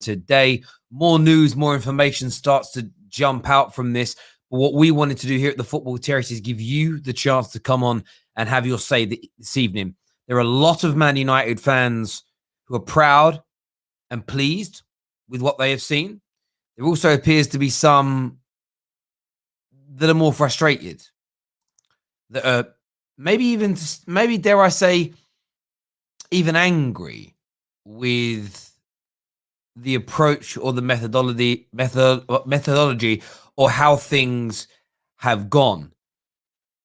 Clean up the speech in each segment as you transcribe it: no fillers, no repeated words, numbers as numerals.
today. More news, more information starts to jump out from this. But what we wanted to do here at the Football Terrace is give you the chance to come on and have your say this evening. There are a lot of Man United fans who are proud and pleased with what they have seen. There also appears to be some that are more frustrated, that are maybe dare I say, even angry with the approach or the methodology or how things have gone.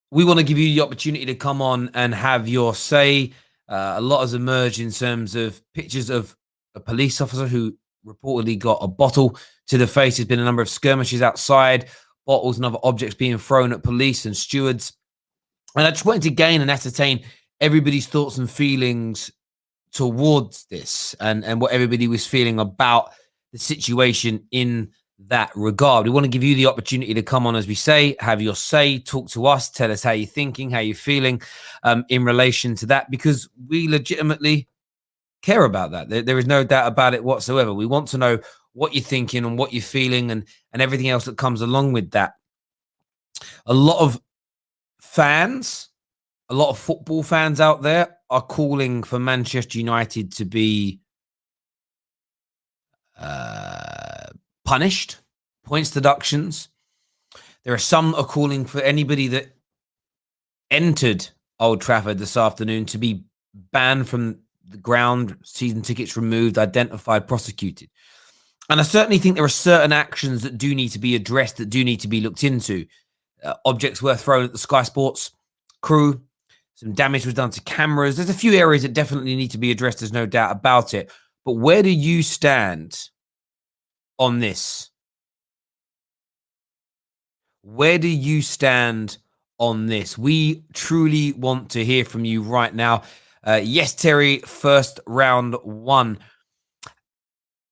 We want to give you the opportunity to come on and have your say. A lot has emerged in terms of pictures of a police officer who reportedly got a bottle to the face. There's been a number of skirmishes outside, bottles and other objects being thrown at police and stewards. And I just wanted to gain and ascertain everybody's thoughts and feelings towards this and what everybody was feeling about the situation in that regard. We want to give you the opportunity to come on, as we say, have your say, talk to us, tell us how you're thinking, how you're feeling in relation to that, because we legitimately care about that. There is no doubt about it whatsoever. We want to know what you're thinking and what you're feeling and everything else that comes along with that. A lot of fans, a lot of football fans out there are calling for Manchester United to be punished, points deductions. There are some are calling for anybody that entered Old Trafford this afternoon to be banned from the ground, season tickets removed, identified, prosecuted. And I certainly think there are certain actions that do need to be addressed, that do need to be looked into. Objects were thrown at the Sky Sports crew. Some damage was done to cameras. There's a few areas that definitely need to be addressed. There's no doubt about it. But where do you stand on this? Where do you stand on this? We truly want to hear from you right now. Yes, Terry, first round one.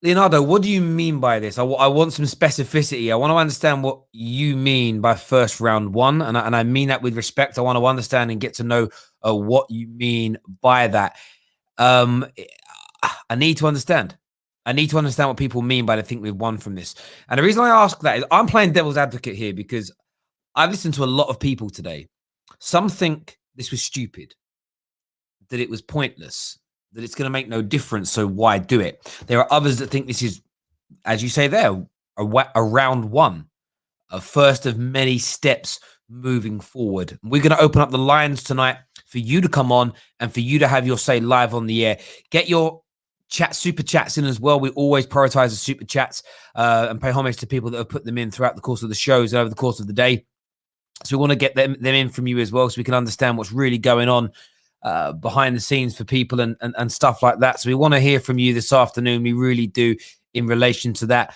Leonardo, what do you mean by this? I want some specificity. I want to understand what you mean by first round one. And I mean that with respect. I want to understand and get to know what you mean by that. I need to understand. I need to understand what people mean by the think we've won from this. And the reason I ask that is I'm playing devil's advocate here because I've listened to a lot of people today. Some think this was stupid, that it was pointless, that it's going to make no difference, so why do it? There are others that think this is, as you say there, a round one, a first of many steps moving forward. We're going to open up the lines tonight for you to come on and for you to have your say live on the air. Get your super chats in as well. We always prioritize the super chats and pay homage to people that have put them in throughout the course of the shows, over the course of the day. So we want to get them in from you as well, so we can understand what's really going on behind the scenes for people and stuff like that. So we want to hear from you this afternoon. We really do, in relation to that.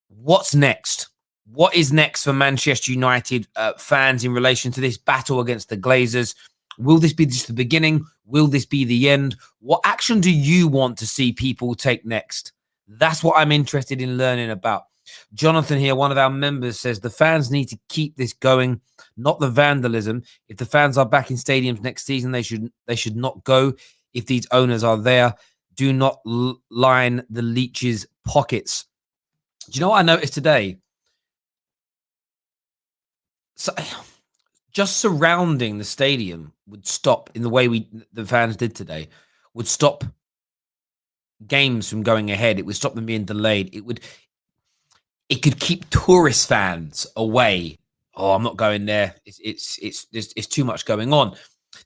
What's next? What is next for Manchester United fans in relation to this battle against the Glazers? Will this be just the beginning? Will this be the end? What action do you want to see people take next? That's what I'm interested in learning about. Jonathan here, one of our members, says the fans need to keep this going, not the vandalism. If the fans are back in stadiums next season, they should not go. If these owners are there, do not line the leeches' pockets. Do you know what I noticed today? So, just surrounding the stadium would stop, in the way the fans did today, would stop games from going ahead. It would stop them being delayed. It could keep tourist fans away. Oh, I'm not going there. It's too much going on.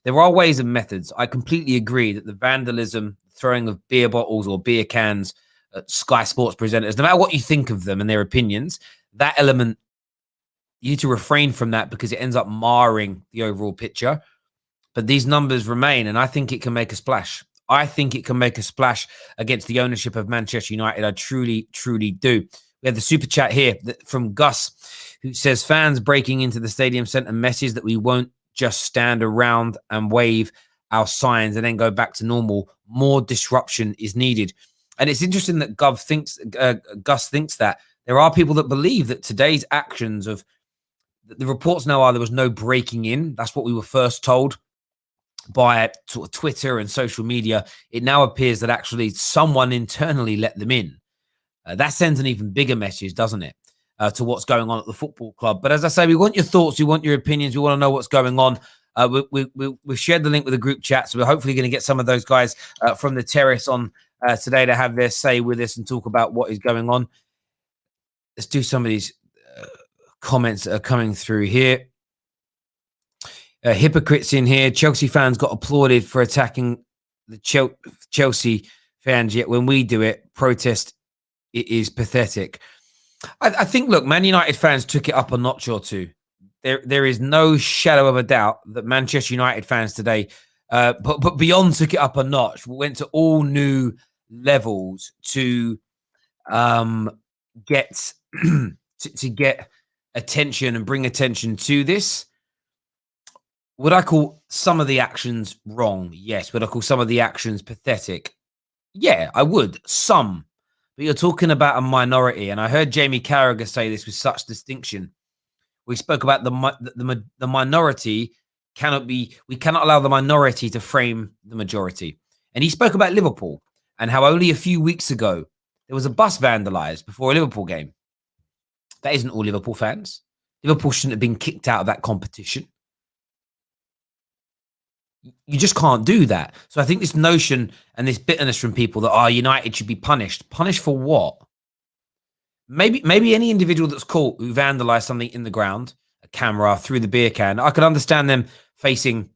There are ways and methods. I completely agree that the vandalism, throwing of beer bottles or beer cans at Sky Sports presenters, no matter what you think of them and their opinions, that element, you need to refrain from that because it ends up marring the overall picture. But these numbers remain, and I think it can make a splash. I think it can make a splash against the ownership of Manchester United. I truly, truly do. We have the super chat here from Gus, who says, fans breaking into the stadium sent a message that we won't just stand around and wave our signs and then go back to normal. More disruption is needed. And it's interesting that Gus thinks that. There are people that believe that today's actions of the reports now are there was no breaking in. That's what we were first told by sort of Twitter and social media. It now appears that actually someone internally let them in. That sends an even bigger message, doesn't it, to what's going on at the football club. But as I say, we want your thoughts, we want your opinions, we want to know what's going on. We've shared the link with the group chat, so we're hopefully going to get some of those guys from the terrace on today to have their say with us and talk about what is going on. Let's do some of these comments that are coming through here. Hypocrites in here. Chelsea fans got applauded for attacking the Chelsea fans, yet when we do it, protest, it is pathetic. I think, look, Man United fans took it up a notch or two. There is no shadow of a doubt that Manchester United fans today, but beyond took it up a notch, went to all new levels to get to get attention and bring attention to this. Would I call some of the actions wrong? Yes. Would I call some of the actions pathetic? Yeah, I would. Some. But you're talking about a minority. And I heard Jamie Carragher say this with such distinction. We spoke about the minority we cannot allow the minority to frame the majority. And he spoke about Liverpool and how only a few weeks ago there was a bus vandalized before a Liverpool game. That isn't all Liverpool fans. Liverpool shouldn't have been kicked out of that competition. You just can't do that. So I think this notion and this bitterness from people that United should be punished. Punished for what? Maybe any individual that's caught who vandalized something in the ground, a camera, through the beer can, I could understand them facing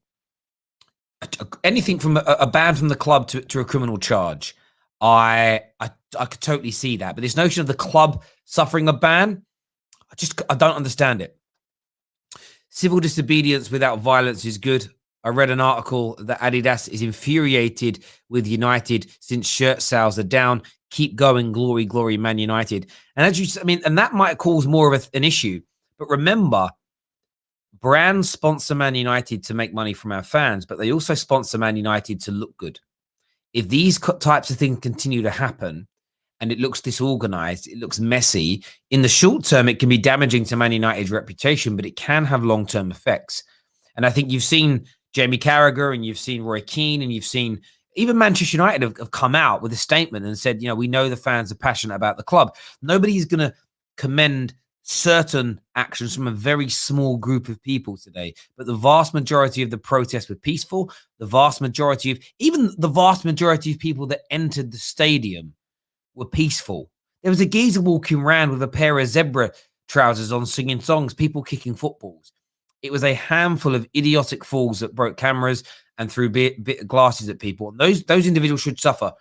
anything from a ban from the club to a criminal charge. I could totally see that. But this notion of the club suffering a ban, I don't understand it. Civil disobedience without violence is good. I read an article that Adidas is infuriated with United since shirt sales are down. Keep going, glory, glory, Man United. And and that might cause more of an issue. But remember, brands sponsor Man United to make money from our fans, but they also sponsor Man United to look good. If these types of things continue to happen and it looks disorganized, it looks messy, in the short term, it can be damaging to Man United's reputation, but it can have long-term effects. And I think you've seen Jamie Carragher and you've seen Roy Keane and you've seen even Manchester United have come out with a statement and said, we know the fans are passionate about the club. Nobody's going to commend certain actions from a very small group of people today, but the vast majority of the protests were peaceful. The vast majority of people that entered the stadium were peaceful. There was a geezer walking around with a pair of zebra trousers on, singing songs, people kicking footballs. It was a handful of idiotic fools that broke cameras and threw glasses at people. And those individuals should suffer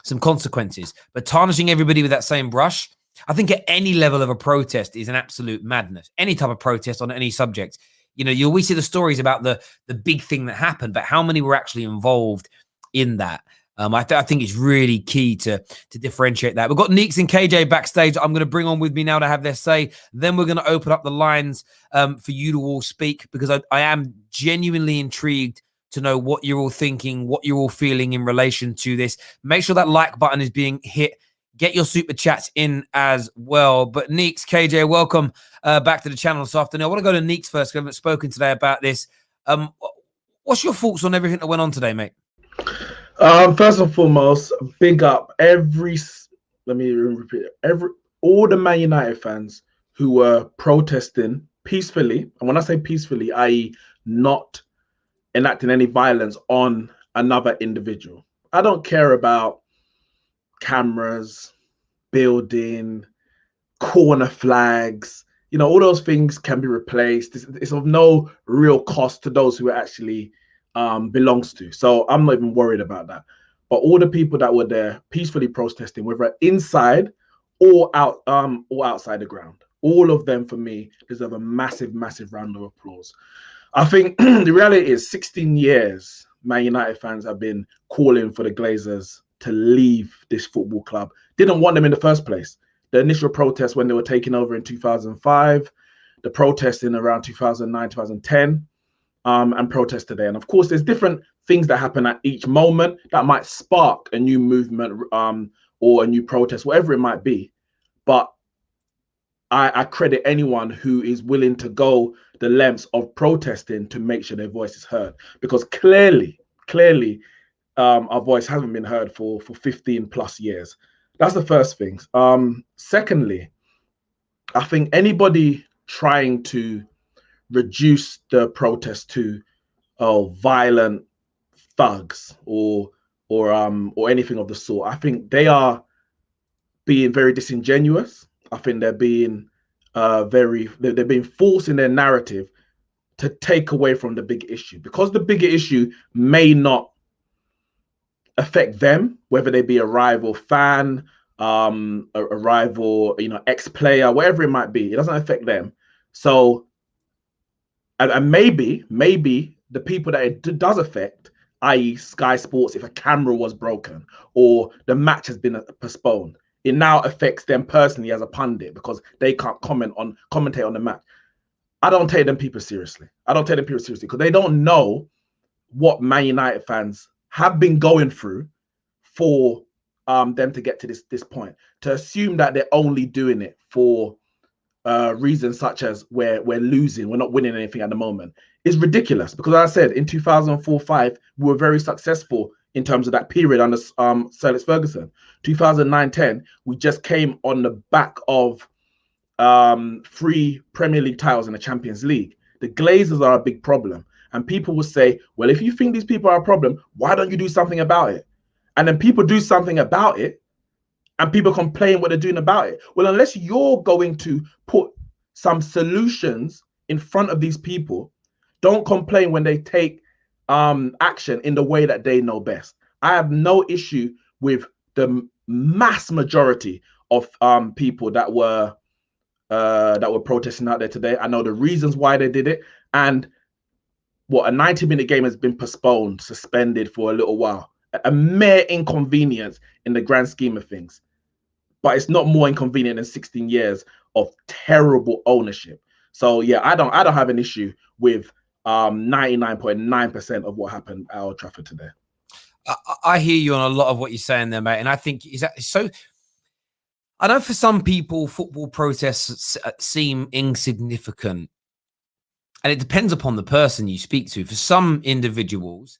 some consequences. But tarnishing everybody with that same brush, I think at any level of a protest is an absolute madness. Any type of protest on any subject. You always see the stories about the big thing that happened, but how many were actually involved in that? I think it's really key to differentiate that. We've got Neeks and KJ backstage. I'm going to bring on with me now to have their say. Then we're going to open up the lines for you to all speak, because I am genuinely intrigued to know what you're all thinking, what you're all feeling in relation to this. Make sure that like button is being hit. Get your super chats in as well. But Neeks, KJ, welcome back to the channel this afternoon. I want to go to Neeks first, because I haven't spoken today about this. What's your thoughts on everything that went on today, mate? First and foremost, big up all the Man United fans who were protesting peacefully. And when I say peacefully, i.e. not enacting any violence on another individual. I don't care about cameras, building, corner flags. All those things can be replaced. It's of no real cost to those who it actually belongs to. So I'm not even worried about that. But all the people that were there peacefully protesting, whether inside or outside the ground, all of them for me deserve a massive, massive round of applause. I think the reality is 16 years Man United fans have been calling for the Glazers to leave this football club. Didn't want them in the first place. The initial protest when they were taking over in 2005, the protest in around 2009, 2010, and protest today. And of course, there's different things that happen at each moment that might spark a new movement or a new protest, whatever it might be. But I credit anyone who is willing to go the lengths of protesting to make sure their voice is heard, because clearly, our voice hasn't been heard for 15 plus years. That's the first thing. Secondly, I think anybody trying to reduce the protest to violent thugs or anything of the sort, I think they are being very disingenuous. I think they're being they're being forced in their narrative to take away from the big issue, because the bigger issue may not affect them, whether they be a rival fan, a rival, ex-player, whatever it might be. It doesn't affect them. So, and maybe the people that it does affect, i.e. Sky Sports, if a camera was broken or the match has been postponed, it now affects them personally as a pundit because they can't commentate on the match. I don't take them people seriously. I don't take them people seriously because they don't know what Man United fans have been going through for them to get to this point. To assume that they're only doing it for reasons such as we're losing, we're not winning anything at the moment, is ridiculous. Because as I said, in 2004-05, we were very successful in terms of that period under Sir Alex Ferguson. 2009-10, we just came on the back of 3 Premier League titles in the Champions League. The Glazers are a big problem. And people will say, well, if you think these people are a problem, why don't you do something about it? And then people do something about it and people complain what they're doing about it. Well, unless you're going to put some solutions in front of these people, don't complain when they take action in the way that they know best. I have no issue with the mass majority of people that were protesting out there today. I know the reasons why they did it, and what, a 90-minute game has been postponed, suspended for a little while. A mere inconvenience in the grand scheme of things. But it's not more inconvenient than 16 years of terrible ownership. So yeah, I don't have an issue with 99.9% of what happened at Old Trafford today. I hear you on a lot of what you're saying there, mate. And I think is that so. I know for some people, football protests seem insignificant. And it depends upon the person you speak to. For some individuals,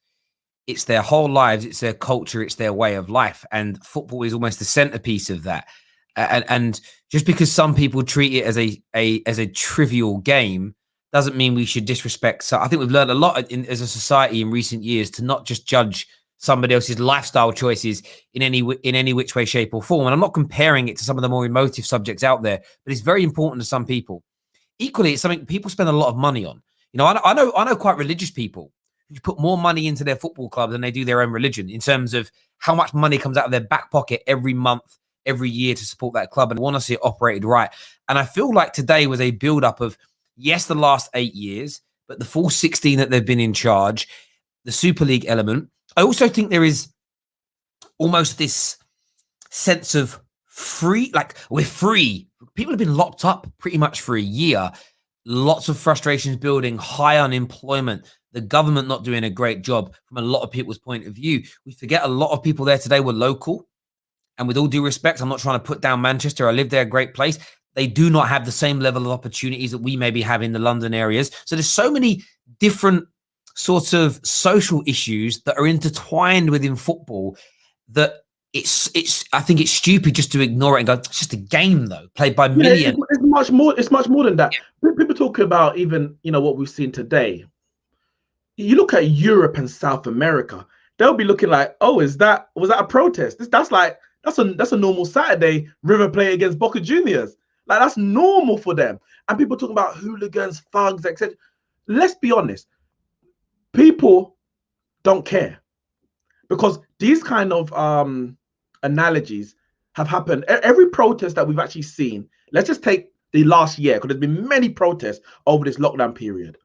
it's their whole lives, it's their culture, it's their way of life. And football is almost the centerpiece of that. And just because some people treat it as a trivial game doesn't mean we should disrespect. So I think we've learned a lot as a society in recent years to not just judge somebody else's lifestyle choices in any which way, shape, or form. And I'm not comparing it to some of the more emotive subjects out there, but it's very important to some people. Equally, it's something people spend a lot of money on. I know quite religious people who put more money into their football club than they do their own religion in terms of how much money comes out of their back pocket every month, every year to support that club, and want to see it operated right. And I feel like today was a build-up of, yes, the last 8 years, but the full 16 that they've been in charge, the Super League element. I also think there is almost this sense of free, like we're free. People have been locked up pretty much for a year. Lots of frustrations building, high unemployment, the government not doing a great job from a lot of people's point of view. We forget a lot of people there today were local. And with all due respect, I'm not trying to put down Manchester. I live there, a great place. They do not have the same level of opportunities that we maybe have in the London areas. So there's so many different sorts of social issues that are intertwined within football that I think it's stupid just to ignore it and go, it's just a game though, played by millions. It's much more than that. People talk about even, what we've seen today. You look at Europe and South America, they'll be looking like, oh, was that a protest? That's a normal Saturday River Plate against Boca Juniors. Like, that's normal for them. And people talking about hooligans, thugs, etc. Let's be honest. People don't care, because these kind of analogies have happened. Every protest that we've actually seen, let's just take the last year, because there's been many protests over this lockdown period.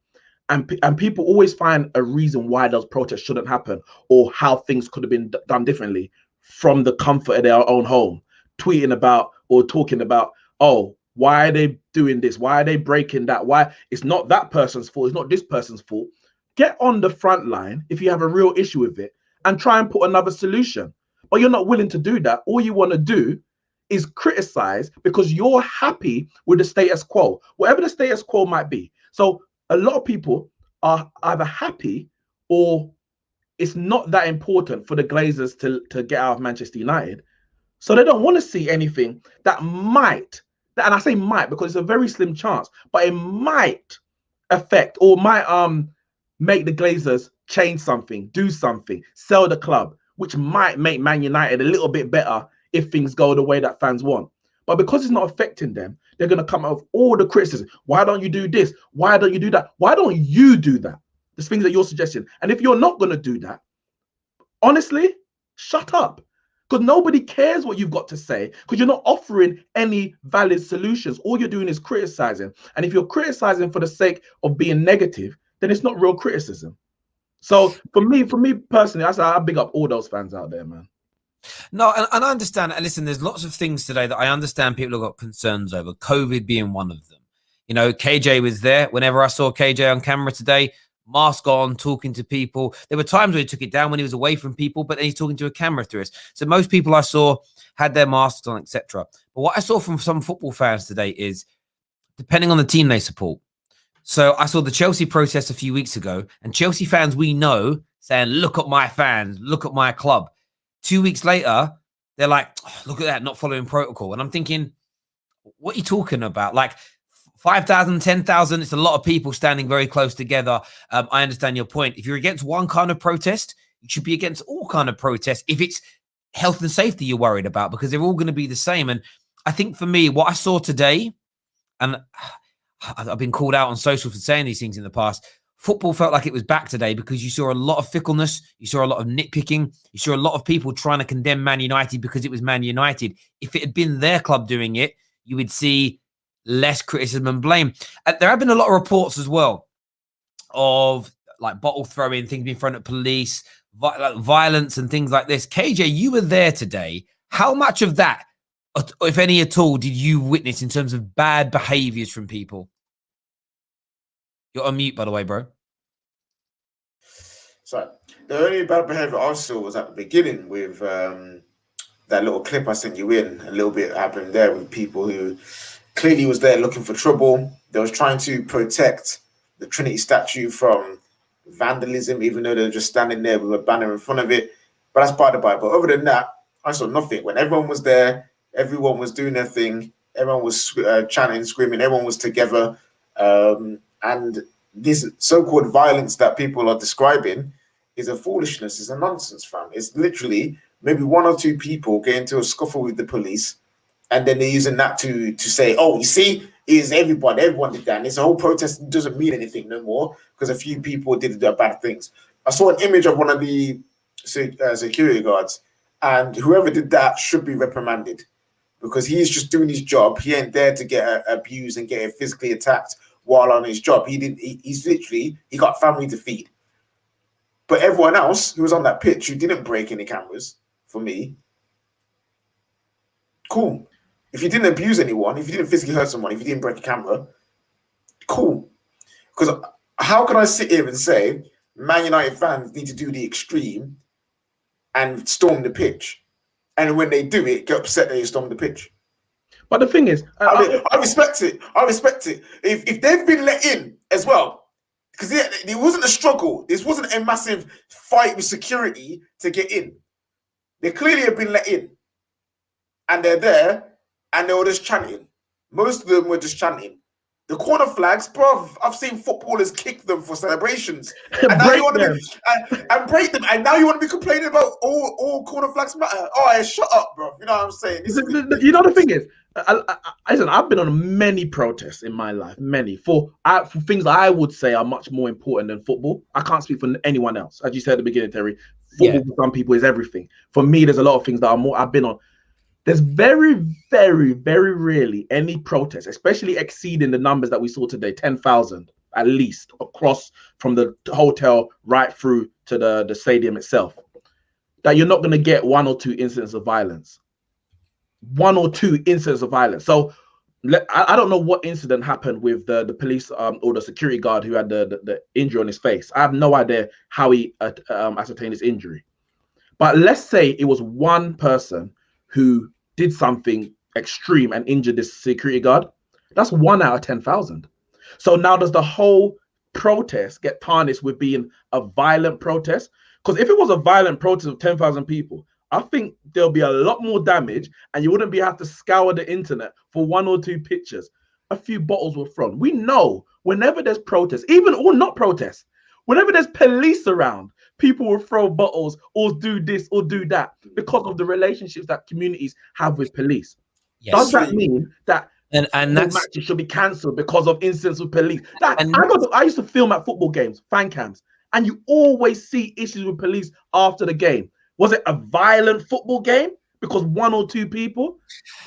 And people always find a reason why those protests shouldn't happen, or how things could have been done differently from the comfort of their own home, tweeting about or talking about, oh, why are they doing this? Why are they breaking that? Why? It's not that person's fault. It's not this person's fault. Get on the front line if you have a real issue with it and try and put another solution. But you're not willing to do that. All you want to do is criticize because you're happy with the status quo, whatever the status quo might be. So a lot of people are either happy or it's not that important for the Glazers to get out of Manchester United. So they don't want to see anything that might, and I say might because it's a very slim chance, but it might affect or might make the Glazers change something, do something, sell the club, which might make Man United a little bit better if things go the way that fans want. But because it's not affecting them, they're going to come out with all the criticism. Why don't you do this? Why don't you do that? Why don't you do that? The things that you're suggesting. And if you're not going to do that, honestly, shut up. Because nobody cares what you've got to say because you're not offering any valid solutions. All you're doing is criticizing. And if you're criticizing for the sake of being negative, then it's not real criticism. So for me personally, I big up all those fans out there, man. No, and I understand. And listen, there's lots of things today that I understand people have got concerns over, COVID being one of them. You know, KJ was there. Whenever I saw KJ on camera today, mask on, talking to people. There were times where he took it down when he was away from people, but then he's talking to a camera through us. So most people I saw had their masks on, etc. But what I saw from some football fans today is, depending on the team they support. So I saw the Chelsea protest a few weeks ago, and Chelsea fans we know saying, look at my fans, look at my club. 2 weeks later, they're like, oh, look at that, not following protocol. And I'm thinking, what are you talking about? Like 5,000, 10,000, it's a lot of people standing very close together. I understand your point. If you're against one kind of protest, you should be against all kind of protests. If it's health and safety you're worried about, because they're all going to be the same. And I think for me, what I saw today, and I've been called out on social for saying these things in the past, football felt like it was back today because you saw a lot of fickleness. You saw a lot of nitpicking. You saw a lot of people trying to condemn Man United because it was Man United. If it had been their club doing it, you would see less criticism and blame. There have been a lot of reports as well of like bottle throwing, things being thrown at police, violence and things like this. KJ, you were there today. How much of that, if any at all, did you witness in terms of bad behaviors from people? You're on mute, by the way, bro. So the only bad behavior I saw was at the beginning with that little clip I sent you in. A little bit happened there with people who clearly was there looking for trouble. They was trying to protect the Trinity statue from vandalism, even though they were just standing there with a banner in front of it. But that's by the by. But other than that, I saw nothing. When everyone was there, everyone was doing their thing. Everyone was chanting, screaming. Everyone was together. And this so-called violence that people are describing is a foolishness. It's a nonsense, fam. It's literally maybe one or two people get into a scuffle with the police, and then they're using that to say, oh, you see, is everyone did that. And this whole protest doesn't mean anything no more because a few people did bad things. I saw an image of one of the security guards, and whoever did that should be reprimanded because he's just doing his job. He ain't there to get abused and get physically attacked while on his job. He's literally, he got family to feed. But everyone else who was on that pitch who didn't break any cameras, for me, cool. If you didn't abuse anyone, if you didn't physically hurt someone, if you didn't break a camera, cool. Because how can I sit here and say Man United fans need to do the extreme and storm the pitch, and when they do it, get upset that they storm the pitch? But the thing is, I respect it. I respect it. If they've been let in as well, because it wasn't a struggle. This wasn't a massive fight with security to get in. They clearly have been let in, and they're there, and they were just chanting. Most of them were just chanting. The corner flags, bro. I've seen footballers kick them for celebrations, and now you want to be and break them, and now you want to be complaining about all corner flags matter. Oh, yeah, shut up, bro. You know what I'm saying? You know the thing is, listen, I've been on many protests in my life, many for things I would say are much more important than football. I can't speak for anyone else, as you said at the beginning, Terry. Football for some people is everything. For me, there's a lot of things that are more. I've been on. There's very, very, very rarely any protest, especially exceeding the numbers that we saw today, 10,000 at least, across from the hotel right through to the stadium itself, that you're not going to get one or two incidents of violence. One or two incidents of violence. So I don't know what incident happened with the police or the security guard who had the injury on his face. I have no idea how he ascertained his injury. But let's say it was one person who did something extreme and injured this security guard. That's 1 out of 10,000. So now does the whole protest get tarnished with being a violent protest? Because if it was a violent protest of 10,000 people, I think there'll be a lot more damage, and you wouldn't have to scour the internet for 1 or 2 pictures. A few bottles were thrown. We know whenever there's protests, even or not protests, whenever there's police around, people will throw bottles or do this or do that because of the relationships that communities have with police. Yes. Does that mean that and that matches should be cancelled because of incidents with police? I used to film at football games, fan cams, and you always see issues with police after the game. Was it a violent football game because 1 or 2 people?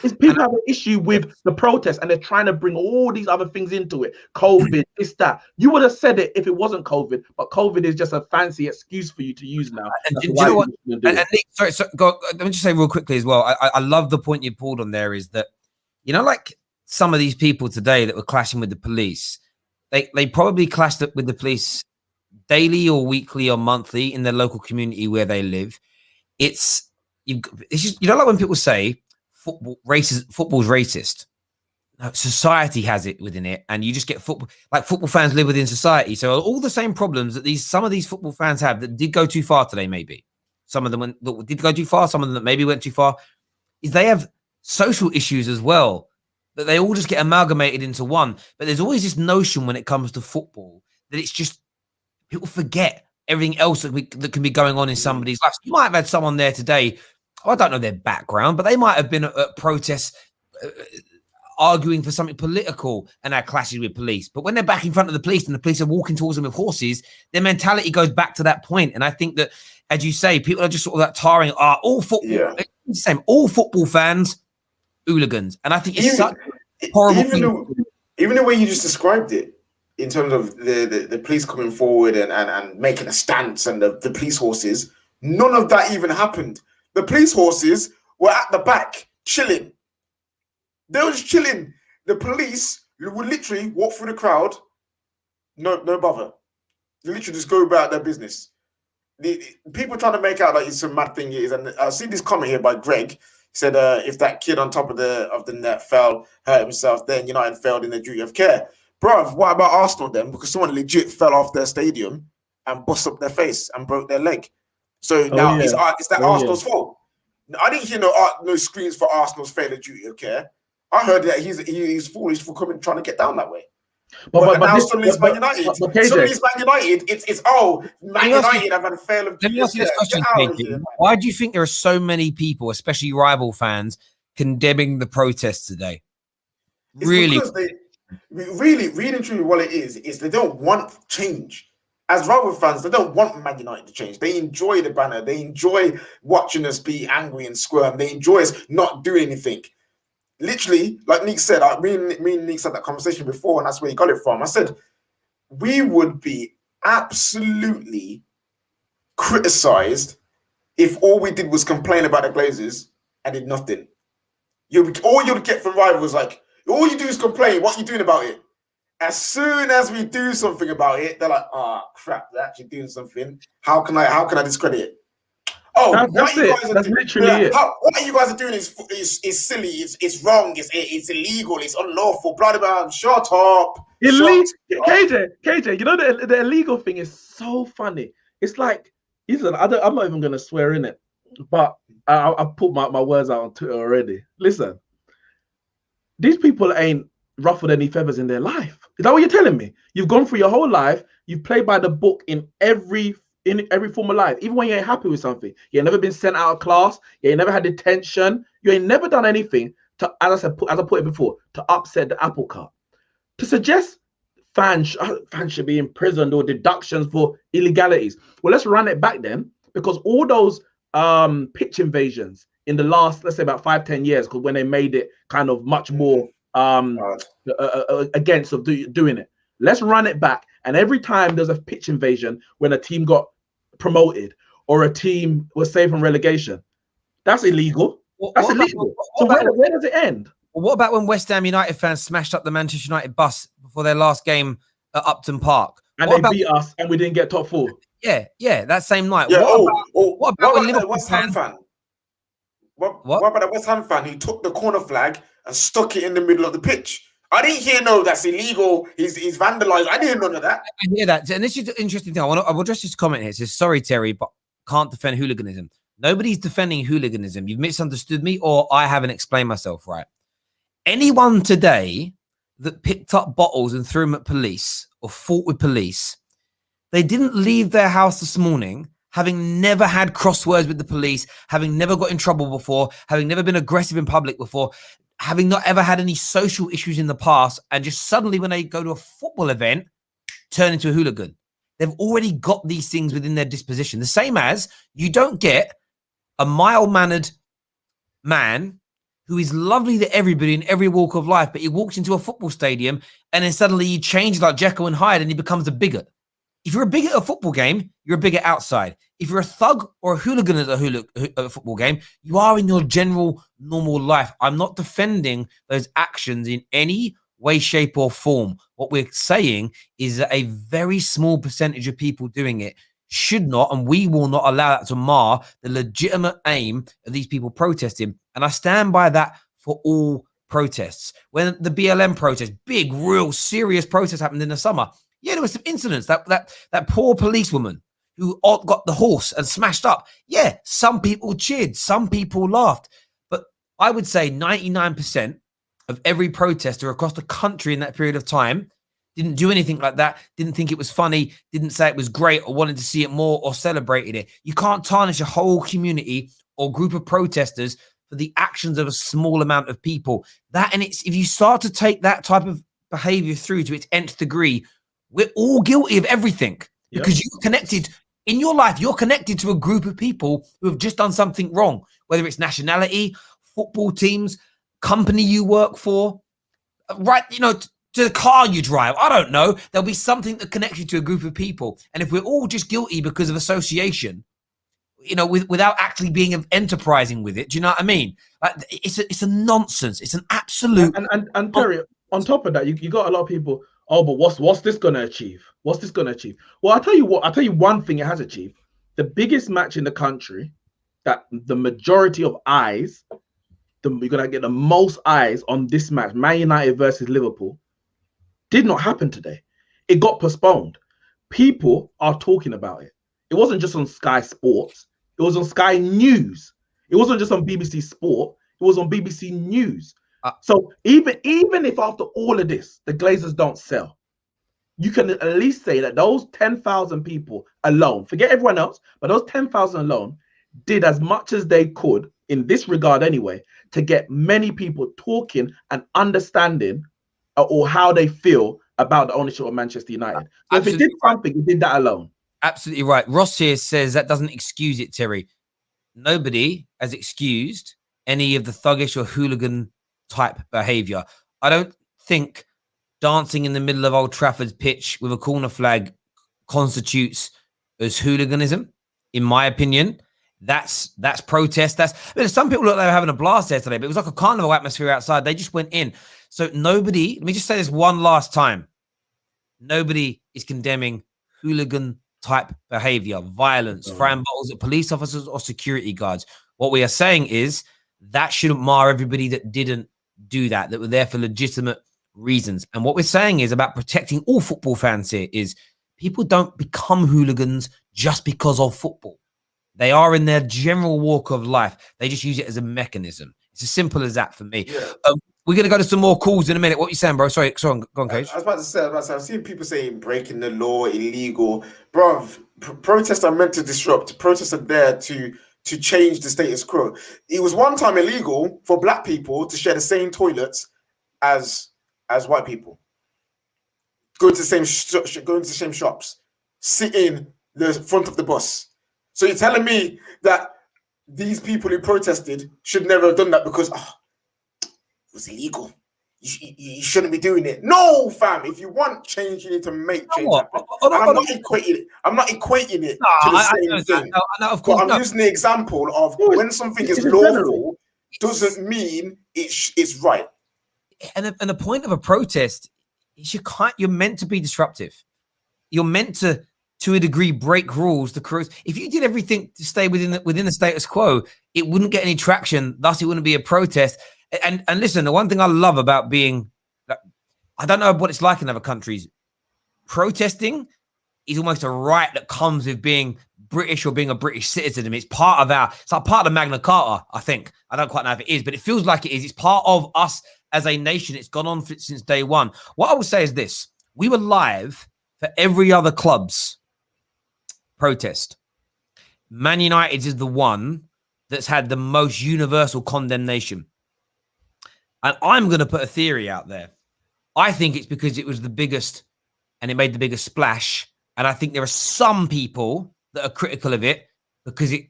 People have an issue with the protest, and they're trying to bring all these other things into it. COVID, this, that. You would have said it if it wasn't COVID, but COVID is just a fancy excuse for you to use now. And do you know what? And Nick, sorry, let me just say real quickly as well. I love the point you pulled on there, is that, you know, like some of these people today that were clashing with the police, they probably clashed with the police daily or weekly or monthly in their local community where they live. It's just, you know, like when people say football's racist. No, society has it within it, and you just get football fans live within society. So all the same problems that some of these football fans have that did go too far today, maybe some of them did go too far, some of them that maybe went too far, is they have social issues as well that they all just get amalgamated into one. But there's always this notion when it comes to football that it's just people forget everything else that can be going on in somebody's life. You might have had someone there today, I don't know their background, but they might have been at protests arguing for something political and had clashes with police. But when they're back in front of the police and the police are walking towards them with horses, their mentality goes back to that point. And I think that, as you say, people are just sort of that tarring, all football, it's the same, all football fans, hooligans. And I think it's such horrible thing. Even the way you just described it, in terms of the police coming forward and making a stance, and the police horses, none of that even happened. The police horses were at the back, chilling. They were just chilling. The police would literally walk through the crowd, no bother. They literally just go about their business. The people trying to make out like it's some mad thing it is. And I see this comment here by Greg. He said, if that kid on top of the net fell, hurt himself, then United failed in their duty of care. Bruv, what about Arsenal then? Because someone legit fell off their stadium and bust up their face and broke their leg. So now it's that Arsenal's fault. I didn't hear no screams for Arsenal's failure duty of care. I heard that he's foolish for trying to get down that way. But now suddenly it's Man United. Suddenly it's Man United. It's Man United have had a fail of. Let me ask you this question, KJ. Why do you think there are so many people, especially rival fans, condemning the protests today? Because really and truly what it is they don't want change. As rival fans, they don't want Man United to change. They enjoy the banner. They enjoy watching us be angry and squirm. They enjoy us not doing anything. Literally, like Nick said, me and Nick had that conversation before, and that's where he got it from. I said, we would be absolutely criticized if all we did was complain about the Glazers and did nothing. All you'd get from rivals, like, all you do is complain. What are you doing about it? As soon as we do something about it, they're like, "Oh crap, they're actually doing something. How can I discredit it?" Oh, that's literally it. What you guys are doing is silly. It's wrong. It's illegal. It's unlawful. Blah blah blah. Shut up. KJ, you know the illegal thing is so funny. It's like, listen, I'm not even gonna swear in it, but I put my words out on Twitter already. Listen, these people ain't ruffled any feathers in their life. Is that what you're telling me? You've gone through your whole life. You've played by the book in every form of life. Even when you ain't happy with something, you ain't never been sent out of class. You ain't never had detention. You ain't never done anything to, as I put it before, to upset the apple cart. To suggest fans should be imprisoned or deductions for illegalities. Well, let's run it back then, because all those pitch invasions in the last, let's say, about 5-10 years, because when they made it kind of much more against of doing it. Let's run it back. And every time there's a pitch invasion when a team got promoted or a team was saved from relegation, that's illegal. That's illegal. So where does it end? Well, what about when West Ham United fans smashed up the Manchester United bus before their last game at Upton Park? And they beat us and we didn't get top 4. Yeah, that same night. Yeah, what about when Liverpool West Ham fan? What about a West Ham fan who took the corner flag and stuck it in the middle of the pitch? I didn't hear that's illegal. He's vandalized. I didn't hear none of that. I hear that. And this is an interesting thing. I will address this comment here. It says, sorry, Terry, but can't defend hooliganism. Nobody's defending hooliganism. You've misunderstood me, or I haven't explained myself right. Anyone today that picked up bottles and threw them at police or fought with police, they didn't leave their house this morning having never had crosswords with the police, having never got in trouble before, having never been aggressive in public before, having not ever had any social issues in the past, and just suddenly when they go to a football event, turn into a hooligan. They've already got these things within their disposition. The same as you don't get a mild-mannered man who is lovely to everybody in every walk of life, but he walks into a football stadium and then suddenly he changes like Jekyll and Hyde and he becomes a bigot. If you're a bigot at a football game, you're a bigot outside. If you're a thug or a hooligan at a football game, you are in your general normal life. I'm not defending those actions in any way, shape, or form. What we're saying is that a very small percentage of people doing it should not, and we will not allow that to mar the legitimate aim of these people protesting. And I stand by that for all protests. When the BLM protest, big, real, serious protest happened in the summer, yeah, there was some incidents. That poor policewoman who got the horse and smashed up. Yeah, some people cheered, some people laughed. But I would say 99% of every protester across the country in that period of time didn't do anything like that, didn't think it was funny, didn't say it was great or wanted to see it more or celebrated it. You can't tarnish a whole community or group of protesters for the actions of a small amount of people. That, and it's, if you start to take that type of behavior through to its nth degree, we're all guilty of everything. Yep. Because you're connected in your life, you're connected to a group of people who have just done something wrong, whether it's nationality, football teams, company you work for, right, you know, to the car you drive. I don't know. There'll be something that connects you to a group of people. And if we're all just guilty because of association, you know, without actually being enterprising with it, do you know what I mean? Like, it's a nonsense. It's an absolute. And Perry, on top of that, you got a lot of people. Oh, but what's this going to achieve? What's this going to achieve? Well, I'll tell you what. I'll tell you one thing it has achieved. The biggest match in the country, that the majority of eyes, you're going to get the most eyes on this match, Man United versus Liverpool, did not happen today. It got postponed. People are talking about it. It wasn't just on Sky Sports. It was on Sky News. It wasn't just on BBC Sport. It was on BBC News. So even if after all of this, the Glazers don't sell, you can at least say that those 10,000 people alone, forget everyone else, but those 10,000 alone did as much as they could in this regard anyway, to get many people talking and understanding or how they feel about the ownership of Manchester United. So if it did something, it did that alone. Absolutely right. Ross here says that doesn't excuse it, Terry. Nobody has excused any of the thuggish or hooligan type behavior. I don't think dancing in the middle of Old Trafford's pitch with a corner flag constitutes as hooliganism, in my opinion. That's protest. There's some people look like they were having a blast there today, but it was like a carnival atmosphere outside. They just went in. So nobody, let me just say this one last time. Nobody is condemning hooligan type behavior, violence, throwing bottles at police officers or security guards. What we are saying is that shouldn't mar everybody that didn't do that were there for legitimate reasons. And what we're saying is about protecting all football fans here is people don't become hooligans just because of football. They are in their general walk of life. They just use it as a mechanism. It's as simple as that for me. Yeah. We're going to go to some more calls in a minute. What are you saying, bro? Sorry, go on, Cage. I was about to say, I've seen people saying breaking the law, illegal. Bro, protests are meant to disrupt. Protests are there to change the status quo. It was one time illegal for black people to share the same toilets as white people. Go to the same shops, sit in the front of the bus. So you're telling me that these people who protested should never have done that because it was illegal. You shouldn't be doing it. No, fam. If you want change, you need to make change happen. I'm not equating it to the same thing. Of course, I'm using the example of when something is lawful doesn't mean it's right. And the point of a protest is you're meant to be disruptive. You're meant to a degree, break rules. If you did everything to stay within the status quo, it wouldn't get any traction. Thus, it wouldn't be a protest. And listen, the one thing I love about being, I don't know what it's like in other countries. Protesting is almost a right that comes with being British or being a British citizen. I mean, it's like part of the Magna Carta, I think. I don't quite know if it is, but it feels like it is. It's part of us as a nation. It's gone on since day one. What I will say is this. We were live for every other club's protest. Man United is the one that's had the most universal condemnation. And I'm going to put a theory out there. I think it's because it was the biggest and it made the biggest splash. And I think there are some people that are critical of it because it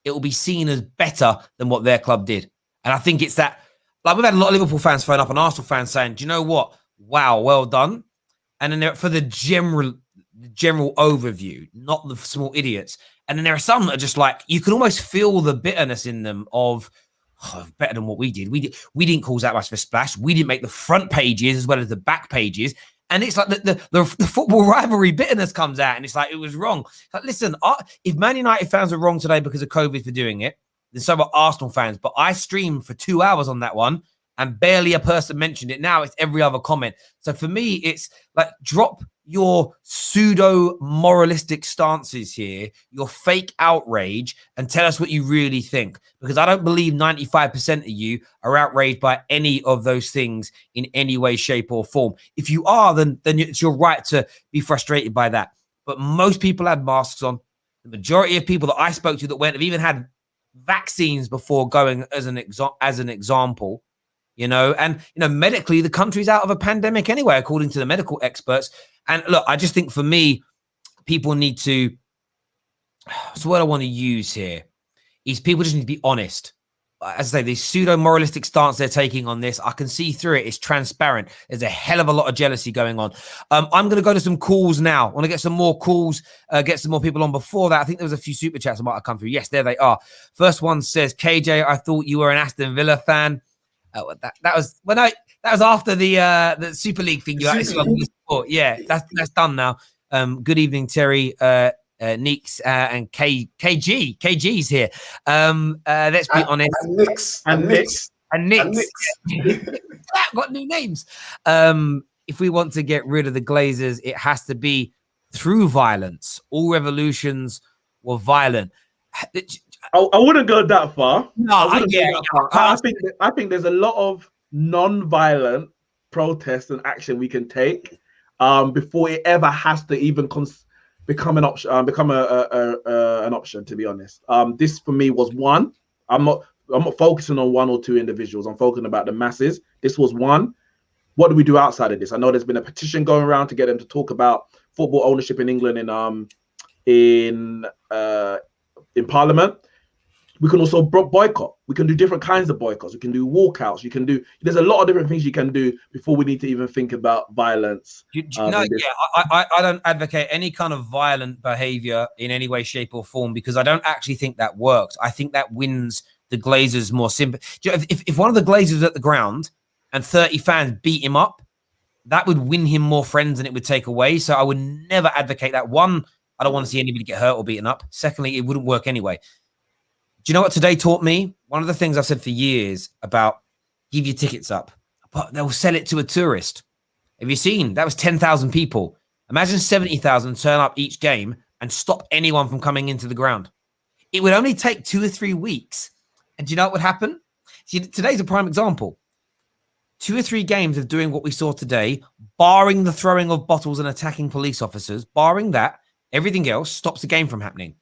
will be seen as better than what their club did. And I think it's that, like, we've had a lot of Liverpool fans phone up and Arsenal fans saying, do you know what? Wow, well done. And then for the general overview, not the small idiots. And then there are some that are just like, you can almost feel the bitterness in them of, better than what we did. We didn't cause that much of a splash. We didn't make the front pages as well as the back pages. And it's like the football rivalry bitterness comes out, and it's like, it was wrong. Like, listen, if Man United fans are wrong today because of COVID for doing it, then so are Arsenal fans. But I streamed for 2 hours on that one, and barely a person mentioned it. Now it's every other comment. So for me, it's like, drop your pseudo-moralistic stances here, your fake outrage, and tell us what you really think. Because I don't believe 95% of you are outraged by any of those things in any way, shape, or form. If you are, then it's your right to be frustrated by that. But most people had masks on. The majority of people that I spoke to that have even had vaccines before going as an example. And medically, the country's out of a pandemic anyway, according to the medical experts. And look, I just think for me, people need to, so what I want to use here is people just need to be honest. As I say, the pseudo-moralistic stance they're taking on this, I can see through it. It's transparent. There's a hell of a lot of jealousy going on. I'm going to go to some calls now. I want to get some more calls, get some more people on. Before that, I think there was a few super chats that might have come through. Yes, there they are. First one says, KJ, I thought you were an Aston Villa fan. That was after the Super League thing. Yeah, that's done now. Good evening, Terry, Neeks, and KG. KG's here. Let's be honest. And Nix. Got new names. If we want to get rid of the Glazers, it has to be through violence. All revolutions were violent. I wouldn't go that far. No, I think there's a lot of non-violent protest and action we can take before it ever has to even become an option. Become an option. To be honest, this for me was one. I'm not focusing on one or two individuals. I'm focusing about the masses. This was one. What do we do outside of this? I know there's been a petition going around to get them to talk about football ownership in England in Parliament. We can also boycott. We can do different kinds of boycotts. We can do walkouts. There's a lot of different things you can do before we need to even think about violence. I don't advocate any kind of violent behavior in any way, shape, or form, because I don't actually think that works. I think that wins the Glazers more sympathy. If one of the Glazers was at the ground and 30 fans beat him up, that would win him more friends than it would take away. So I would never advocate that. One, I don't want to see anybody get hurt or beaten up. Secondly, it wouldn't work anyway. Do you know what today taught me? One of the things I've said for years about give your tickets up, but they'll sell it to a tourist. Have you seen? That was 10,000 people. Imagine 70,000 turn up each game and stop anyone from coming into the ground. It would only take 2 or 3 weeks. And do you know what would happen? See, today's a prime example. 2 or 3 games of doing what we saw today, barring the throwing of bottles and attacking police officers, barring that, everything else stops the game from happening.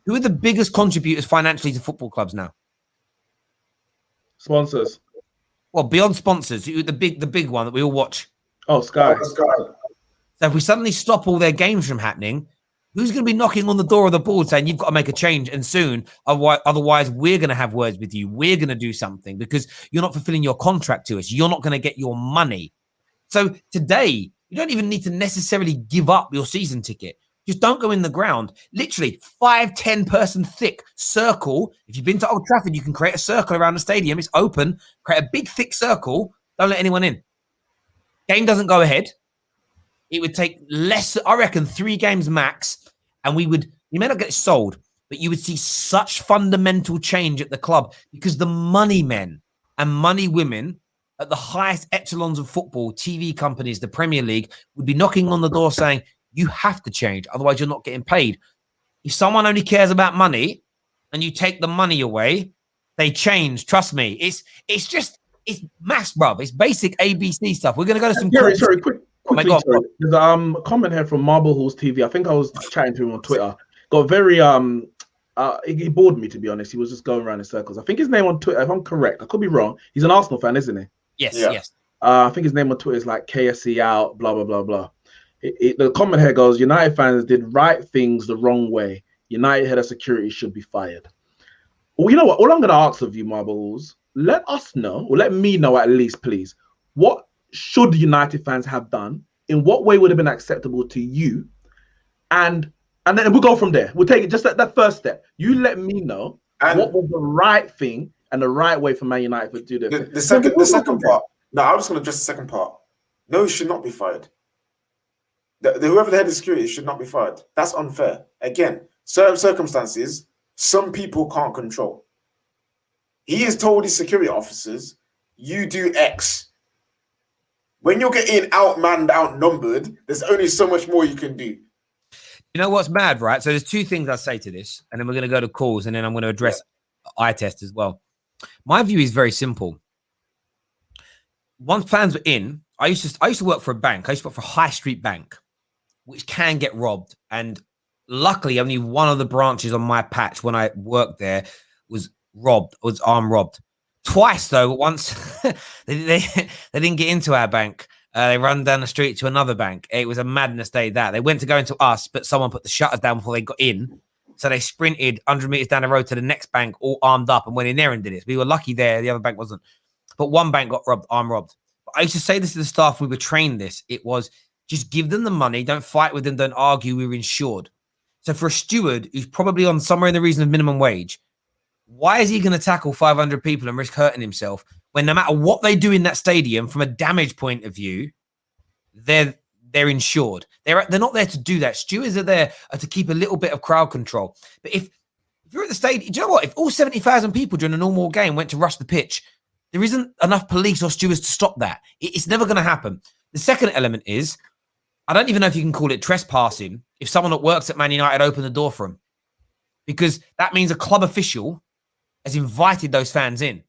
Who are the biggest contributors financially to football clubs now? Sponsors. Well, beyond sponsors, the big one that we all watch. Oh, Sky. Sky. So if we suddenly stop all their games from happening, who's going to be knocking on the door of the board saying you've got to make a change and soon? Otherwise, we're going to have words with you. We're going to do something because you're not fulfilling your contract to us. You're not going to get your money. So today, you don't even need to necessarily give up your season ticket. Just don't go in the ground. Literally 5-10 person thick circle. If you've been to Old Trafford, you can create a circle around the stadium. It's open. Create a big thick circle. Don't let anyone in. Game doesn't go ahead. It would take less, I reckon, 3 games max. And you may not get it sold, but you would see such fundamental change at the club because the money men and money women at the highest echelons of football, TV companies, the Premier League, would be knocking on the door saying, you have to change, otherwise you're not getting paid. If someone only cares about money and you take the money away, they change. Trust me. It's maths, bruv. It's basic ABC stuff. We're gonna go to some Sorry, quickly, God, sorry. There's a comment here from Marble Halls TV. I think I was chatting to him on Twitter. Got very he bored me, to be honest. He was just going around in circles. I think his name on Twitter, if I'm correct, I could be wrong. He's an Arsenal fan, isn't he? Yes, yes. I think his name on Twitter is like KSC out, blah blah blah blah. The comment here goes, United fans did right things the wrong way. United head of security should be fired. Well, you know what? All I'm going to ask of you, Marbles, let us know, or let me know at least, please. What should United fans have done? In what way would have been acceptable to you? And then we'll go from there. We'll take it just that first step. You let me know what was the right thing and the right way for Man United to do this. The second part. No, I'm just going to address the second part. No, he should not be fired. Whoever the head of security should not be fired. That's unfair. Again, certain circumstances, some people can't control. He has told his security officers, you do X. When you're getting outmanned, outnumbered, there's only so much more you can do. You know what's mad, right? So there's two things I'll say to this, and then we're going to go to calls, and then I'm going to address eye test as well. My view is very simple. Once fans were in, I used to work for a bank. I used to work for a high street bank, which can get robbed. And luckily, only one of the branches on my patch when I worked there was arm robbed. Twice, though, once they didn't get into our bank. They run down the street to another bank. It was a madness day that. They went to go into us, but someone put the shutters down before they got in. So they sprinted 100 meters down the road to the next bank, all armed up, and went in there and did it. We were lucky there. The other bank wasn't. But one bank got robbed, arm robbed. But I used to say this to the staff. We were trained this. It was just give them the money. Don't fight with them. Don't argue. We were insured. So for a steward who's probably on somewhere in the region of minimum wage, why is he going to tackle 500 people and risk hurting himself when no matter what they do in that stadium, from a damage point of view, they're insured? They're not there to do that. Stewards are there to keep a little bit of crowd control. But if you're at the stadium, do you know what? If all 70,000 people during a normal game went to rush the pitch, there isn't enough police or stewards to stop that. It's never going to happen. The second element is, I don't even know if you can call it trespassing if someone that works at Man United opened the door for them, because that means a club official has invited those fans in.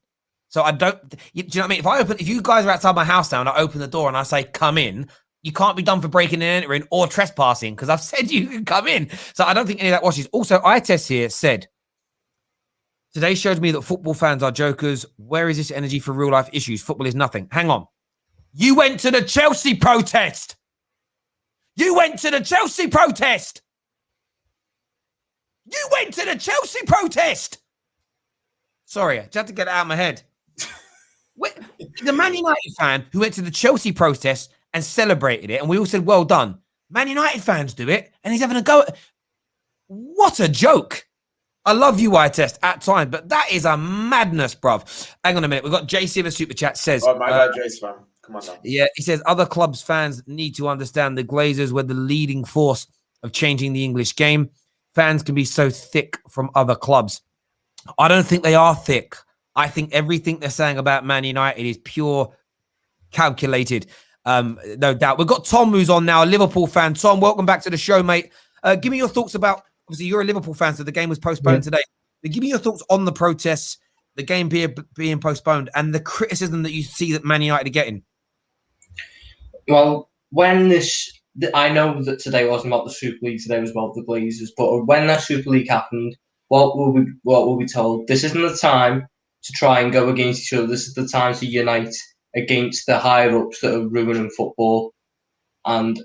So I don't, do you know what I mean? If you guys are outside my house now and I open the door and I say, come in, you can't be done for breaking and entering or trespassing because I've said you can come in. So I don't think any of that washes. Also, iTest here said, today showed me that football fans are jokers. Where is this energy for real life issues? Football is nothing. Hang on. You went to the Chelsea protest. You went to the Chelsea protest. You went to the Chelsea protest. Sorry, I just had to get it out of my head. The Man United fan who went to the Chelsea protest and celebrated it, and we all said, well done. Man United fans do it, and he's having a go at... What a joke. I love you, iTest, at times, but that is a madness, bruv. Hang on a minute. We've got JC in the super chat says... Oh, my bad, Jace, fan. Come on now. Yeah, he says, other clubs' fans need to understand the Glazers were the leading force of changing the English game. Fans can be so thick from other clubs. I don't think they are thick. I think everything they're saying about Man United is pure calculated. No doubt. We've got Tom who's on now, a Liverpool fan. Tom, welcome back to the show, mate. Give me your thoughts about, obviously you're a Liverpool fan, so the game was postponed today. But give me your thoughts on the protests, the game being postponed, and the criticism that you see that Man United are getting. Well, I know that today wasn't about the Super League, today was about the Glazers, but when that Super League happened, what will be told? This isn't the time to try and go against each other. This is the time to unite against the higher-ups that are ruining football. And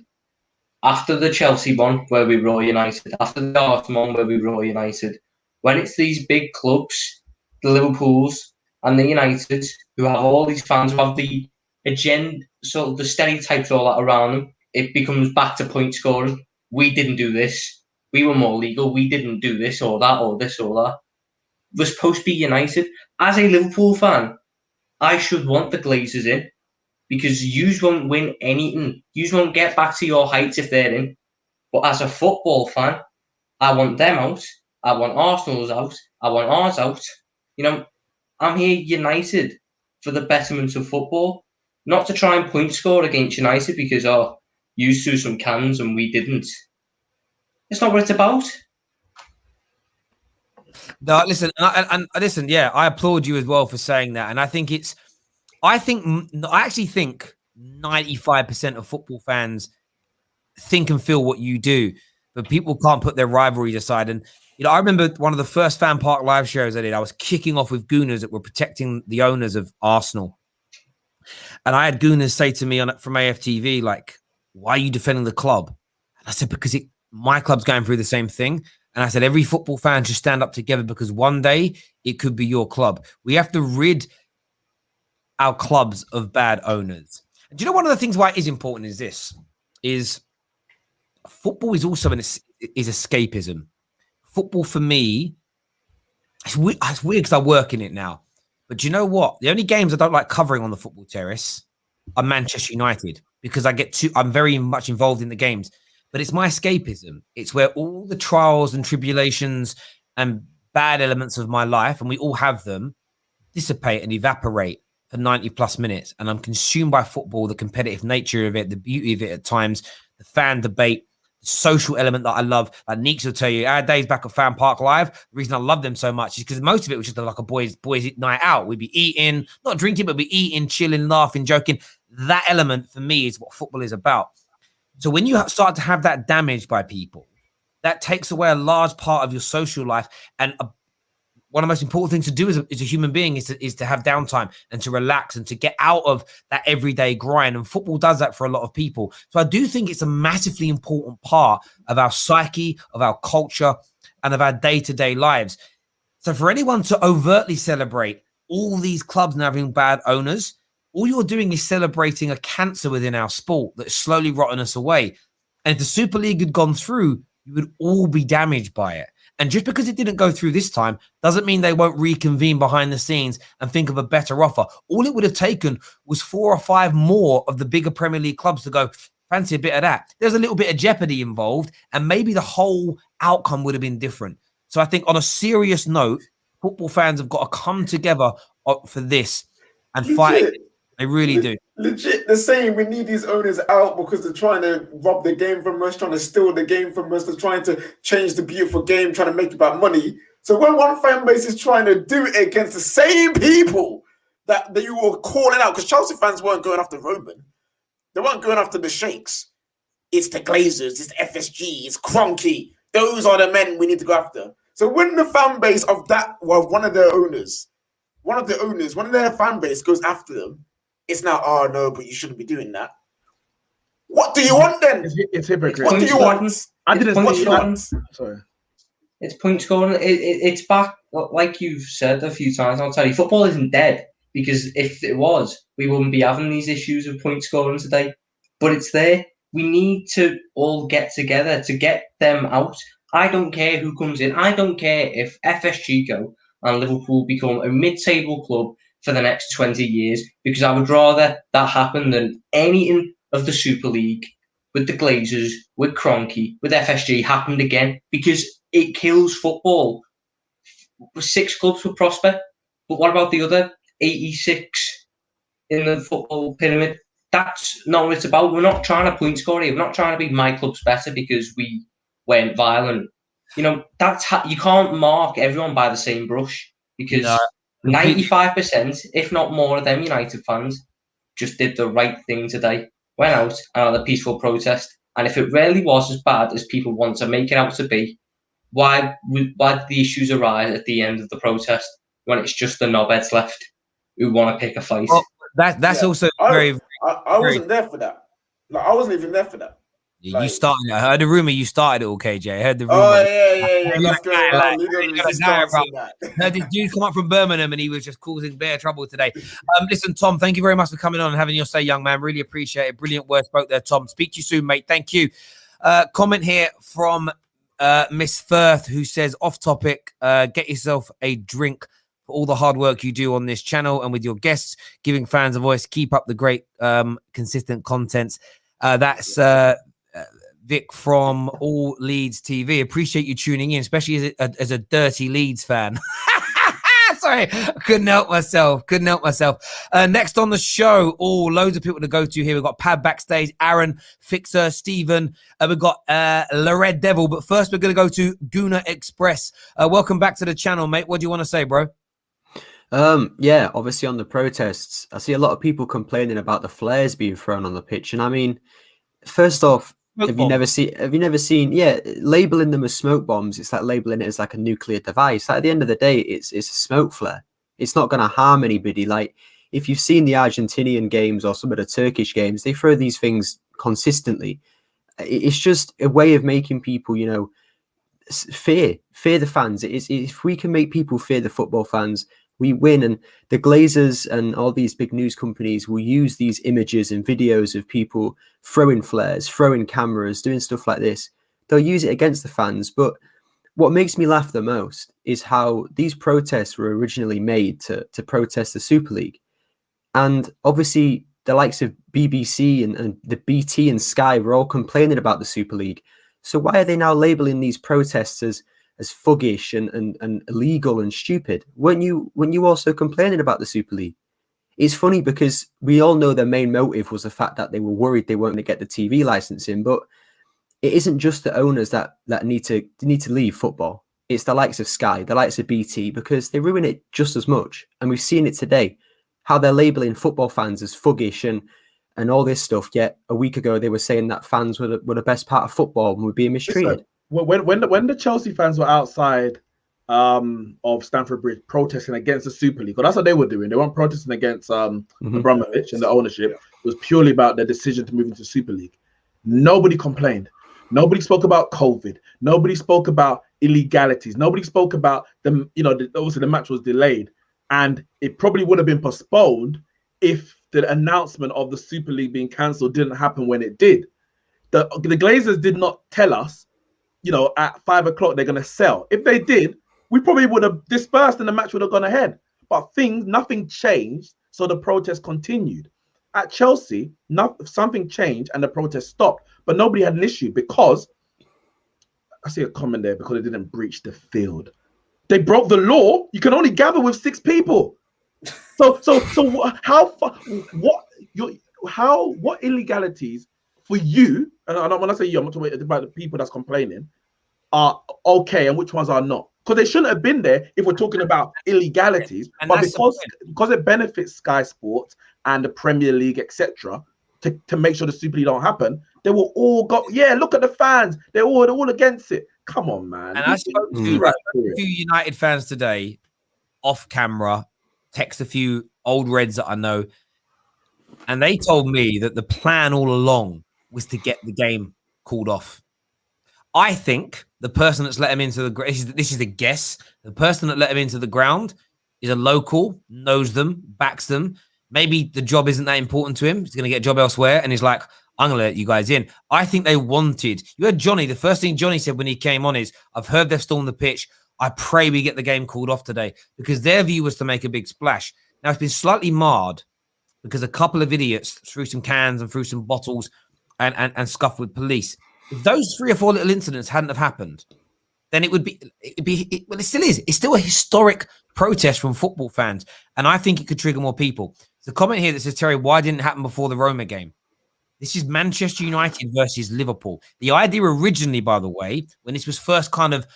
after the Chelsea one, where we were all united, after the Arsenal one, where we were all united, when it's these big clubs, the Liverpools and the United, who have all these fans, who have the agenda, sort of the stereotypes all that around them, it becomes back to point scoring. We didn't do this. We were more legal. We didn't do this or that or this or that. We're supposed to be united. As a Liverpool fan, I should want the Glazers in, because yous won't win anything. Yous won't get back to your heights if they're in. But as a football fan, I want them out. I want Arsenal's out. I want ours out. You know, I'm here united for the betterment of football, not to try and point score against United because, yous threw some cans and we didn't. It's not what it's about. No, listen, and listen. Yeah, I applaud you as well for saying that, and I actually think 95% of football fans think and feel what you do, but people can't put their rivalries aside. And I remember one of the first Fan Park live shows I did. I was kicking off with Gooners that were protecting the owners of Arsenal, and I had Gooners say to me from AFTV, like, "Why are you defending the club?" And I said, "Because my club's going through the same thing." And I said, every football fan should stand up together because one day it could be your club. We have to rid our clubs of bad owners. And do you know one of the things why it is important is football is also is escapism. Football for me, it's weird because I work in it now. But do you know what? The only games I don't like covering on the football terrace are Manchester United because I'm very much involved in the games. But it's my escapism. It's where all the trials and tribulations and bad elements of my life, and we all have them, dissipate and evaporate for 90 plus minutes. And I'm consumed by football, the competitive nature of it, the beauty of it at times, the fan debate, the social element that I love. Like Neeks will tell you, our days back at Fan Park Live, the reason I love them so much is because most of it was just like a boys night out. We'd be eating, not drinking, but we'd be eating, chilling, laughing, joking. That element for me is what football is about. So when you start to have that damage by people, that takes away a large part of your social life. And one of the most important things to do as a human being is to have downtime and to relax and to get out of that everyday grind. And football does that for a lot of people. So I do think it's a massively important part of our psyche, of our culture, and of our day-to-day lives. So for anyone to overtly celebrate all these clubs now having bad owners, all you're doing is celebrating a cancer within our sport that's slowly rotting us away. And if the Super League had gone through, you would all be damaged by it. And just because it didn't go through this time doesn't mean they won't reconvene behind the scenes and think of a better offer. All it would have taken was 4 or 5 more of the bigger Premier League clubs to go, fancy a bit of that. There's a little bit of jeopardy involved, and maybe the whole outcome would have been different. So I think on a serious note, football fans have got to come together for this and fight. They really do. Legit, they're saying we need these owners out because they're trying to rob the game from us, trying to steal the game from us, they're trying to change the beautiful game, trying to make it about money. So when one fan base is trying to do it against the same people that you were calling out, because Chelsea fans weren't going after Roman, they weren't going after the Sheikhs. It's the Glazers, it's FSG, it's Kroenke. Those are the men we need to go after. So when the fan base of one of their fan base goes after them, it's now, oh no, but you shouldn't be doing that. What do you want then? It's hypocrite. What do you want? I didn't point scoring. Sorry. It's point scoring. It's back, like you've said a few times. I'll tell you, football isn't dead, because if it was, we wouldn't be having these issues of point scoring today. But it's there. We need to all get together to get them out. I don't care who comes in. I don't care if FSG go and Liverpool become a mid-table club for the next 20 years, because I would rather that happen than anything of the Super League with the Glazers, with Kroenke, with FSG happened again, because it kills football. 6 clubs would prosper, but what about the other 86 in the football pyramid? That's not what it's about. We're not trying to point score here. We're not trying to be my club's better because we went violent. You know, you can't mark everyone by the same brush, because 95%, if not more, of them United fans just did the right thing today. Went out and had a peaceful protest. And if it really was as bad as people want to make it out to be, why did the issues arise at the end of the protest when it's just the knobheads left who want to pick a fight? Well, that's also I wasn't there for that. Like, I wasn't even there for that. Yeah, you started it. I heard the rumor you started it all, KJ. I heard the rumor. Oh, yeah. Heard this dude come up from Birmingham and he was just causing bare trouble today. Listen, Tom, thank you very much for coming on and having your say, young man. Really appreciate it. Brilliant word spoke there, Tom. Speak to you soon, mate. Thank you. Comment here from Miss Firth, who says, off topic, get yourself a drink for all the hard work you do on this channel and with your guests, giving fans a voice. Keep up the great, consistent contents. That's Vic from All Leeds TV. Appreciate you tuning in, especially as a dirty Leeds fan. So Sorry, I couldn't help myself. Next on the show, loads of people to go to here. We've got Pad Backstage, Aaron, Fixer, Stephen. We've got the Red Devil. But first, we're going to go to Guna Express. Welcome back to the channel, mate. What do you want to say, bro? Yeah, obviously on the protests, I see a lot of people complaining about the flares being thrown on the pitch. And I mean, first off, have you never seen, labeling them as smoke bombs, it's like labeling it as like a nuclear device. Like, at the end of the day, it's a smoke flare. It's not going to harm anybody. Like, if you've seen the Argentinian games or some of the Turkish games, they throw these things consistently. It's just a way of making people, you know, fear the fans. If we can make people fear the football fans, we win. And the Glazers and all these big news companies will use these images and videos of people throwing flares, throwing cameras, doing stuff like this. They'll use it against the fans. But what makes me laugh the most is how these protests were originally made to protest the Super League. And obviously the likes of BBC and the BT and Sky were all complaining about the Super League. So why are they now labeling these protests as fuggish and illegal and stupid? Weren't you also complaining about the Super League? It's funny because we all know their main motive was the fact that they were worried they weren't going to get the TV licensing, but it isn't just the owners that need to leave football. It's the likes of Sky, the likes of BT, because they ruin it just as much. And we've seen it today, how they're labeling football fans as fuggish and all this stuff. Yet a week ago they were saying that fans were the best part of football and were being mistreated. When the Chelsea fans were outside of Stamford Bridge protesting against the Super League, that's what they were doing. They weren't protesting against Abramovich and the ownership. It was purely about their decision to move into Super League. Nobody complained. Nobody spoke about COVID. Nobody spoke about illegalities. Nobody spoke about them. You know, obviously the match was delayed, and it probably would have been postponed if the announcement of the Super League being cancelled didn't happen when it did. The Glazers did not tell us, you know, at 5 o'clock they're going to sell. If they did, we probably would have dispersed and the match would have gone ahead. But nothing changed, so the protest continued. At Chelsea, something changed and the protest stopped. But nobody had an issue because, I see a comment there, because they didn't breach the field. They broke the law. You can only gather with 6 people. So what illegalities for you, and when I say you, I'm talking about the people that's complaining, are okay and which ones are not? Because they shouldn't have been there if we're talking about illegalities. And but because it benefits Sky Sports and the Premier League, etc., to make sure the Super League don't happen, they will all go, yeah, look at the fans. They're all against it. Come on, man. And I spoke to a few United fans today, off camera, text a few old Reds that I know, and they told me that the plan all along was to get the game called off. I think the person that's let him into the ground, this is a guess, the person that let him into the ground is a local, knows them, backs them. Maybe the job isn't that important to him. He's going to get a job elsewhere, and he's like, I'm going to let you guys in. I think they wanted, you heard Johnny, the first thing Johnny said when he came on is, I've heard they've stormed the pitch. I pray we get the game called off today, because their view was to make a big splash. Now, it's been slightly marred because a couple of idiots threw some cans and threw some bottles and scuffed with police. If those 3 or 4 little incidents hadn't have happened, then it still is. It's still a historic protest from football fans, and I think it could trigger more people. The comment here that says, Terry, why didn't it happen before the Roma game? This is Manchester United versus Liverpool. The idea originally, by the way, when this was first kind of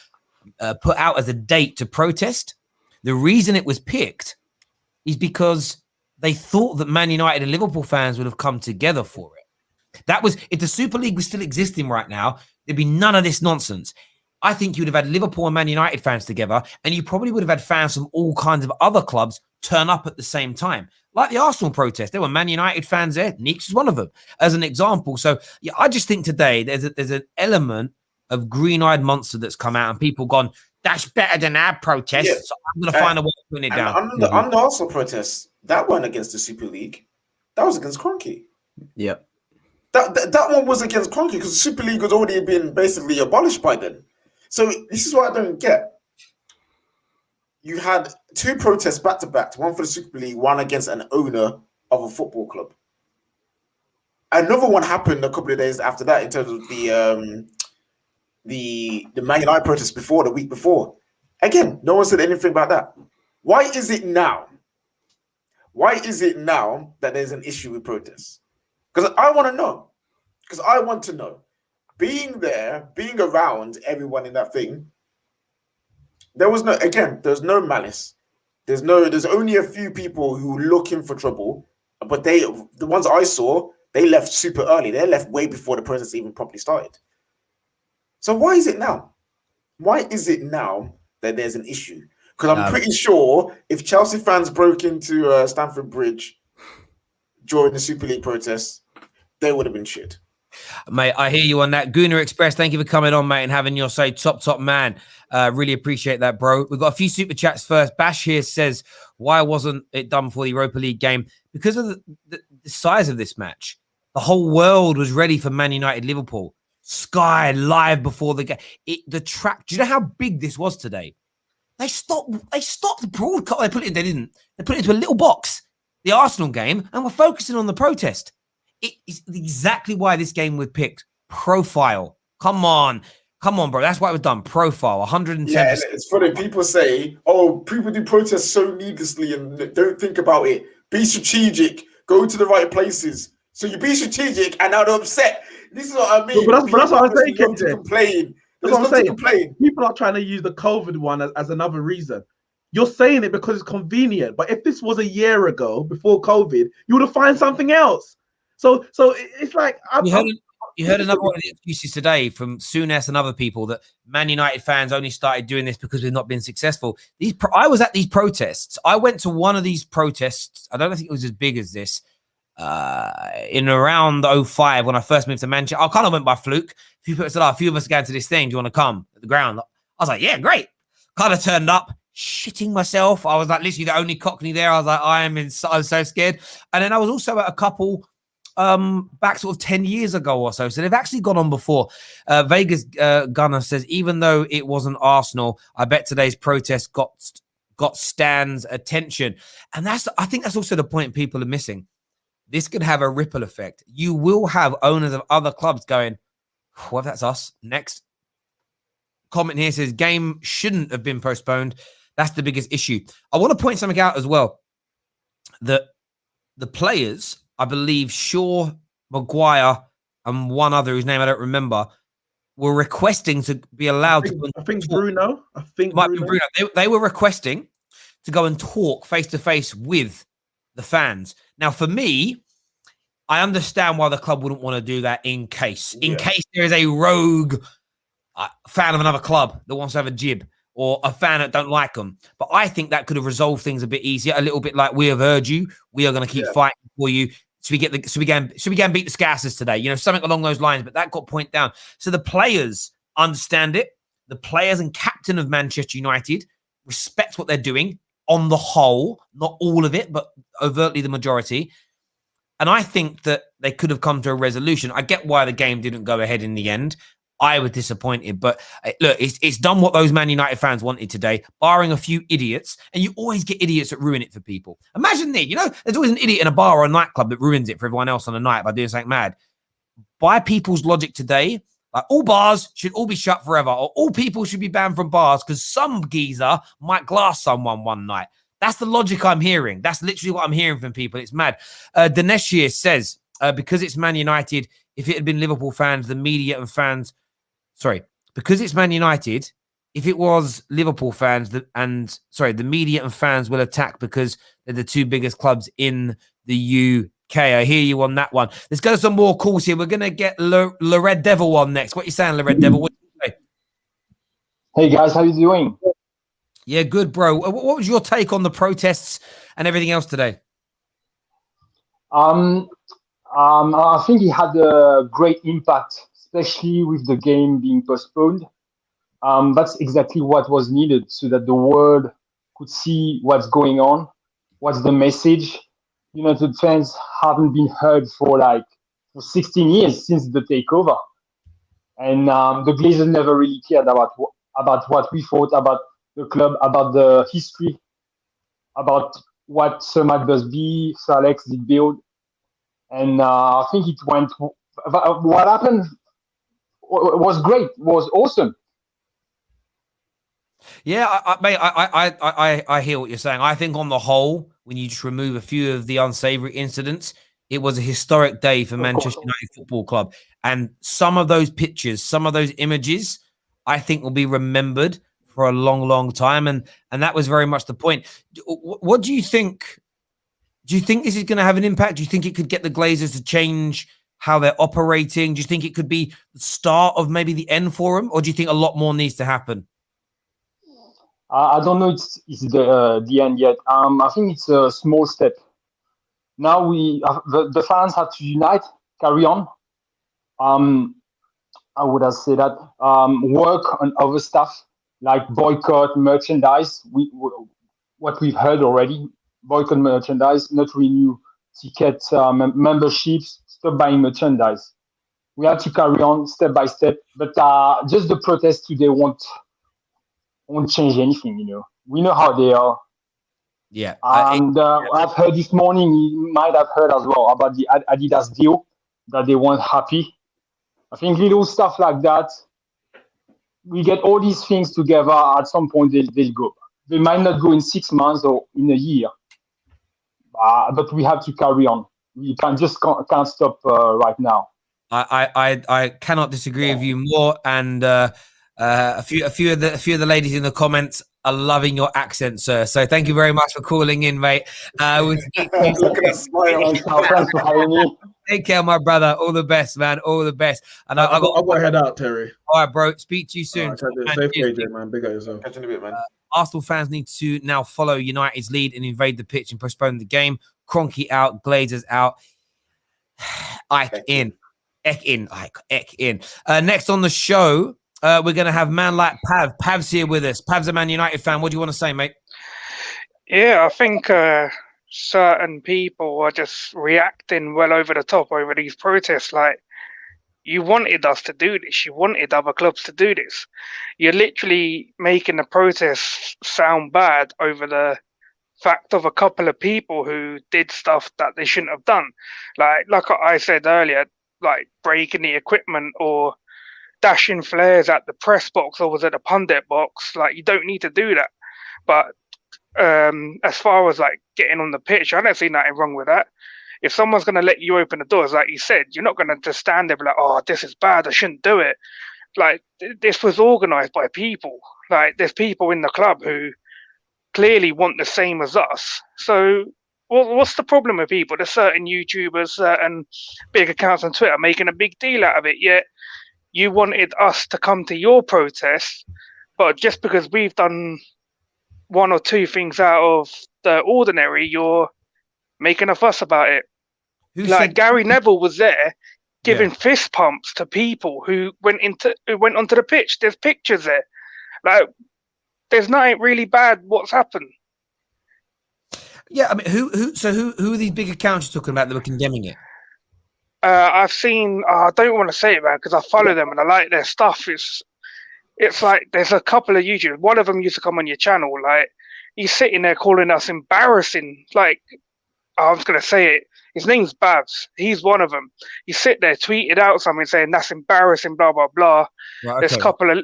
put out as a date to protest, the reason it was picked is because they thought that Man United and Liverpool fans would have come together for it. That was, if the Super League was still existing right now, there'd be none of this nonsense. I think you'd have had Liverpool and Man United fans together, and you probably would have had fans from all kinds of other clubs turn up at the same time. Like the Arsenal protest, there were Man United fans there. Neeks was one of them, as an example. So, yeah, I just think today there's an element of green-eyed monster that's come out, and people gone, that's better than our protest. Yeah. So I'm going to find a way of putting it down. On the Arsenal protest, that weren't against the Super League. That was against Kroenke. Yep. That one was against Kroenke because the Super League was already been basically abolished by then. So this is what I don't get. You had 2 protests back to back, one for the Super League, one against an owner of a football club. Another one happened a couple of days after that in terms of the Man United protest the week before. Again, no one said anything about that. Why is it now? Why is it now that there's an issue with protests? Because I want to know. Because I want to know. Being there, being around everyone in that thing, there's no malice. There's only a few people who were looking for trouble, but the ones I saw, they left super early. They left way before the protest even properly started. So why is it now? Why is it now that there's an issue? Because I'm pretty sure if Chelsea fans broke into Stamford Bridge during the Super League protests, they would have been shit. Mate, I hear you on that. Gooner Express, thank you for coming on, mate, and having your say. Top man. Really appreciate that, bro. We've got a few super chats first. Bash here says, why wasn't it done for the Europa League game? Because of the size of this match. The whole world was ready for Man United Liverpool. Sky live before the game. The track. Do you know how big this was today? They stopped the broadcast. They didn't. They put it into a little box, the Arsenal game, and we're focusing on the protest. It is exactly why this game was picked. Profile. Come on, bro. That's why it was done. Profile. 110%. Yeah, it's funny. People say, "Oh, people do protest so needlessly and don't think about it. Be strategic. Go to the right places." So you be strategic, and now they're upset. This is what I mean. But that's what I'm saying. Love to complain. That's what I'm saying. People are trying to use the COVID one as another reason. You're saying it because it's convenient. But if this was a year ago, before COVID, you would have found something else. So it's like you heard another one of the excuses today from Souness and other people that Man United fans only started doing this because we've not been successful. I was at these protests. I went to one of these protests. I don't think it was as big as this. In around 05 when I first moved to Manchester, I kind of went by fluke. A few people said, a few of us are going to this thing. Do you want to come at the ground? I was like, yeah, great. Kind of turned up, shitting myself. I was like literally the only Cockney there. I was like, I was so scared. And then I was also at a couple back sort of 10 years ago or so. So they've actually gone on before. Vegas Gunner says, even though it wasn't Arsenal, I bet today's protest got Stan's attention. And I think that's also the point people are missing. This could have a ripple effect. You will have owners of other clubs going, well, that's us. Next comment here says, game shouldn't have been postponed. That's the biggest issue. I want to point something out as well. That the players, I believe Shaw, Maguire, and one other whose name I don't remember, were requesting to be allowed to. I think Bruno. They were requesting to go and talk face-to-face with the fans. Now, for me, I understand why the club wouldn't want to do that in case there is a rogue fan of another club that wants to have a jib or a fan that don't like them. But I think that could have resolved things a bit easier, a little bit like we have heard you. We are going to keep fighting for you. So we go and beat the Scousers today, something along those lines. But that got point down. So the players understand it. The players and captain of Manchester United respect what they're doing. On the whole, not all of it, but overtly the majority. And I think that they could have come to a resolution. I get why the game didn't go ahead in the end. I was disappointed. But look, it's done what those Man United fans wanted today, barring a few idiots. And you always get idiots that ruin it for people. Imagine this, there's always an idiot in a bar or a nightclub that ruins it for everyone else on a night by doing something mad. By people's logic today, like all bars should all be shut forever, or all people should be banned from bars because some geezer might glass someone one night. That's the logic I'm hearing. That's literally what I'm hearing from people. It's mad. Dinesh says, because it's Man United, if it had been Liverpool fans, the media and fans, because it's Man United, if it was Liverpool fans, the media and fans will attack because they're the two biggest clubs in the UK. I hear you on that one. Let's go to some more calls here. We're going to get Le Red Devil on next. What are you saying, Le Red Devil? What do you say? Hey, guys. How you doing? Yeah, good, bro. What was your take on the protests and everything else today? I think it had a great impact, especially with the game being postponed. That's exactly what was needed so that the world could see what's going on, what's the message. United fans haven't been heard for 16 years since the takeover. And the Glazers never really cared about what we thought about the club, about the history, about what Sir Matt Busby, Sir Alex did build. And I think it went, what happened was great, was awesome. Yeah, mate, I hear what you're saying. I think on the whole, when you just remove a few of the unsavory incidents, it was a historic day for Manchester United Football Club. And some of those pictures, some of those images, I think will be remembered for a long, long time. And that was very much the point. What do you think? Do you think this is going to have an impact? Do you think it could get the Glazers to change how they're operating? Do you think it could be the start of maybe the end for them? Or do you think a lot more needs to happen? I don't know it's the end yet. I think it's a small step. Now the fans have to unite, carry on. I would have said that work on other stuff like boycott merchandise. What we've heard already: boycott merchandise, not renew tickets, memberships, stop buying merchandise. We have to carry on step by step. But just the protest today won't change anything. We know how they are. Yeah. And I've heard this morning, you might have heard as well about the Adidas deal that they weren't happy. I think little stuff like that, we get all these things together, at some point they'll go. They might not go in 6 months or in a year, but we have to carry on. We can't stop right now. I cannot disagree with you more. And a few of the ladies in the comments are loving your accent, sir. So thank you very much for calling in, mate. Look at that smile. Thanks for having me. Take care, my brother. All the best, man. All the best. And I'll go head out, Terry. All right, bro. Speak to you soon. Safe KJ, man. Big up yourself. Catch you in a bit, man. Arsenal fans need to now follow United's lead and invade the pitch and postpone the game. Kroenke out, Glazers out. Ike in. Eck in. Eck in. Next on the show, we're going to have man like Pav. Pav's here with us. Pav's a Man United fan. What do you want to say, mate? Yeah, I think certain people are just reacting well over the top over these protests. Like, you wanted us to do this. You wanted other clubs to do this. You're literally making the protests sound bad over the fact of a couple of people who did stuff that they shouldn't have done. Like I said earlier, like breaking the equipment or dashing flares at the press box or was at the pundit box. Like, you don't need to do that. But as far as like getting on the pitch, I don't see nothing wrong with that. If someone's going to let you open the doors, like you said, you're not going to just stand there and be like, oh, this is bad, I shouldn't do it. Like, this was organized by people. Like, there's people in the club who clearly want the same as us. So what's the problem with people? There's certain YouTubers, certain big accounts on Twitter making a big deal out of it, yet you wanted us to come to your protest, but just because we've done one or two things out of the ordinary, you're making a fuss about it. Gary Neville was there giving fist pumps to people who went onto the pitch. There's pictures there. Like, there's nothing really bad what's happened. Yeah, I mean, who are these big accounts you're talking about that were condemning it? I've seen. I don't want to say it, man, because I follow them and I like their stuff. It's like there's a couple of YouTubers. One of them used to come on your channel. Like, he's sitting there calling us embarrassing. Like, I was gonna say it. His name's Babs. He's one of them. He sit there, tweeted out something saying that's embarrassing, blah blah blah. Right, okay. There's a couple of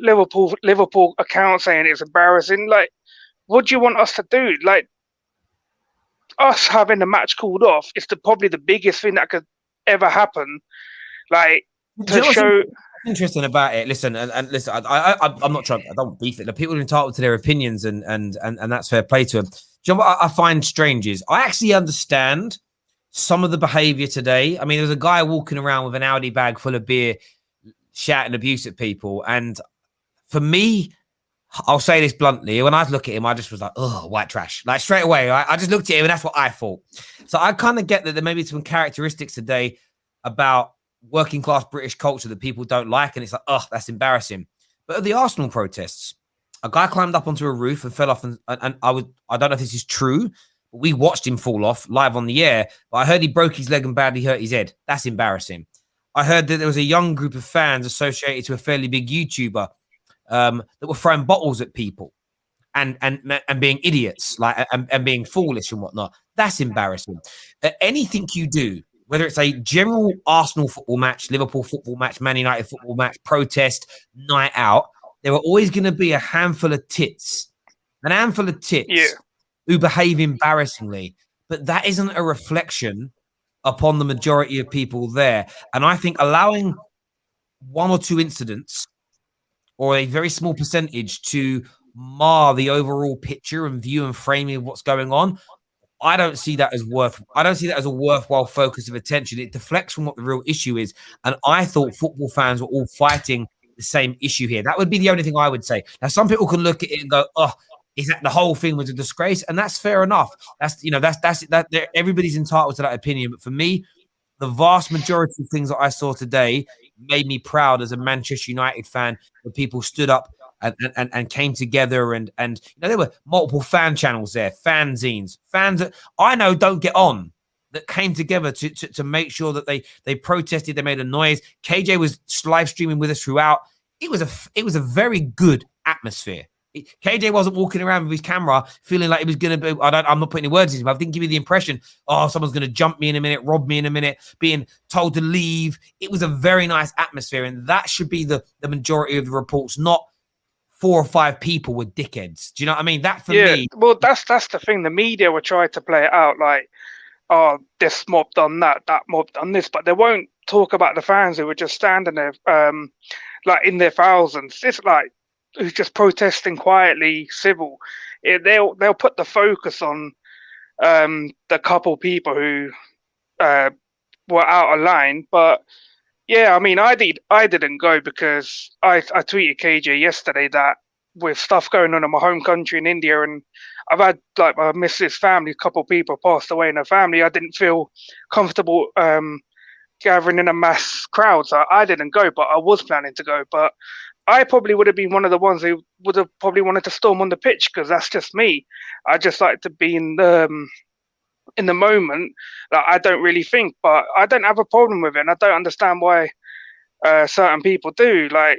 Liverpool accounts saying it's embarrassing. Like, what do you want us to do? Like, us having the match called off is probably the biggest thing that could ever happen. Like, to show. Interesting about it. Listen, and listen. I'm not trying. I don't beef it. The people are entitled to their opinions, and that's fair play to them. Do you know what I find strange is I actually understand some of the behavior today. I mean, there's a guy walking around with an Audi bag full of beer, shouting abuse at people, and for me, I'll say this bluntly. When I look at him, I just was like, oh, white trash. Like, straight away, I just looked at him and that's what I thought. So I kind of get that there may be some characteristics today about working class British culture that people don't like. And it's like, oh, that's embarrassing. But at the Arsenal protests, a guy climbed up onto a roof and fell off. And I don't know if this is true, but we watched him fall off live on the air. But I heard he broke his leg and badly hurt his head. That's embarrassing. I heard that there was a young group of fans associated to a fairly big YouTuber that were throwing bottles at people and being idiots, like and being foolish and whatnot. That's embarrassing. Anything you do, whether it's a general Arsenal football match, Liverpool football match, Man United football match, protest, night out, there are always going to be a handful of tits who behave embarrassingly, but that isn't a reflection upon the majority of people there. And I think allowing one or two incidents or a very small percentage to mar the overall picture and view and framing of what's going on, I don't see that as a worthwhile focus of attention. It deflects from what the real issue is. And I thought football fans were all fighting the same issue here. That would be the only thing I would say. Now, some people can look at it and go, "Oh, is that the whole thing was a disgrace?" And that's fair enough. Everybody's entitled to that opinion. But for me, the vast majority of things that I saw today made me proud as a Manchester United fan. When people stood up and came together, and there were multiple fan channels there, fanzines, fans that I know don't get on, that came together to make sure that they protested, they made a noise. KJ was live streaming with us throughout. It was a very good atmosphere. KJ wasn't walking around with his camera feeling like he was going to be, I'm not putting any words in his mouth. I didn't give you the impression, someone's going to jump me in a minute, rob me in a minute, being told to leave. It was a very nice atmosphere, and that should be the majority of the reports, not 4 or 5 people were dickheads. Do you know what I mean? That for me. Well, that's the thing. The media will try to play it out like, this mob done that mob done this, but they won't talk about the fans who were just standing there, like in their thousands. It's like who's just protesting quietly, civil. They'll put the focus on the couple people who were out of line. But yeah, I mean, I didn't go because I tweeted KJ yesterday that with stuff going on in my home country in India, and I've had like my missus' family, a couple of people passed away in her family. I didn't feel comfortable gathering in a mass crowd, so I didn't go. But I was planning to go. But I probably would have been one of the ones who would have probably wanted to storm on the pitch, because that's just me. I just like to be in the moment. Like, I don't really think, but I don't have a problem with it, and I don't understand why certain people do. Like,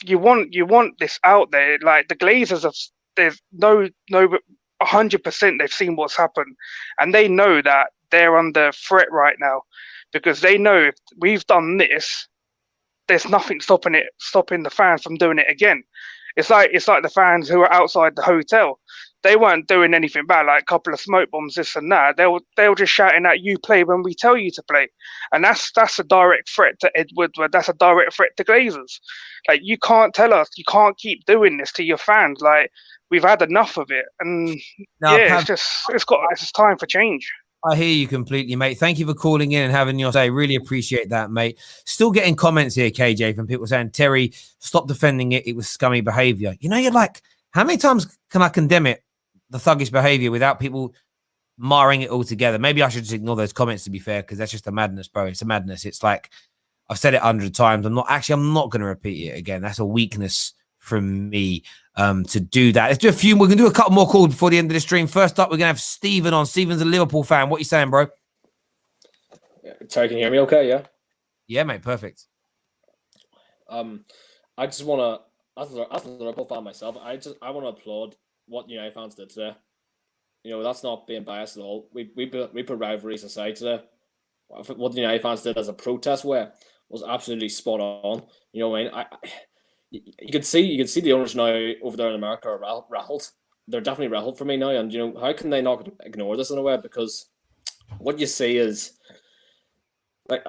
you want this out there. Like the Glazers there's no 100% they've seen what's happened, and they know that they're under threat right now, because they know if we've done this, there's nothing stopping the fans from doing it again. It's like the fans who are outside the hotel. They weren't doing anything bad, like a couple of smoke bombs, this and that. They were just shouting at you, play when we tell you to play. And that's a direct threat to Ed Woodward. That's a direct threat to Glazers. Like, you can't tell us, you can't keep doing this to your fans. Like, we've had enough of it. And now, it's time for change. I hear you completely, mate. Thank you for calling in and having your say. Really appreciate that, mate. Still getting comments here, KJ, from people saying, Terry, stop defending it. It was scummy behavior. You know, you're like, how many times can I condemn it, the thuggish behavior, without people marring it all together? Maybe I should just ignore those comments, to be fair, because that's just a madness, bro. It's a madness. It's like, I've said it 100 times. I'm not going to repeat it again. That's a weakness from me to do that. Let's do a few. We're going to do a couple more calls before the end of the stream. First up, we're going to have Stephen on. Stephen's a Liverpool fan. What are you saying, bro? Sorry, can you hear me okay? Yeah? Yeah, mate. Perfect. I just want to, as a Liverpool fan myself, I want to applaud what United fans did today. You know, that's not being biased at all. We put rivalries aside today. What the United fans did as a protest was absolutely spot on. You know what I mean? You could see the owners now over there in America are rattled. They're definitely rattled for me now, and you know, how can they not ignore this in a way? Because what you see is, like,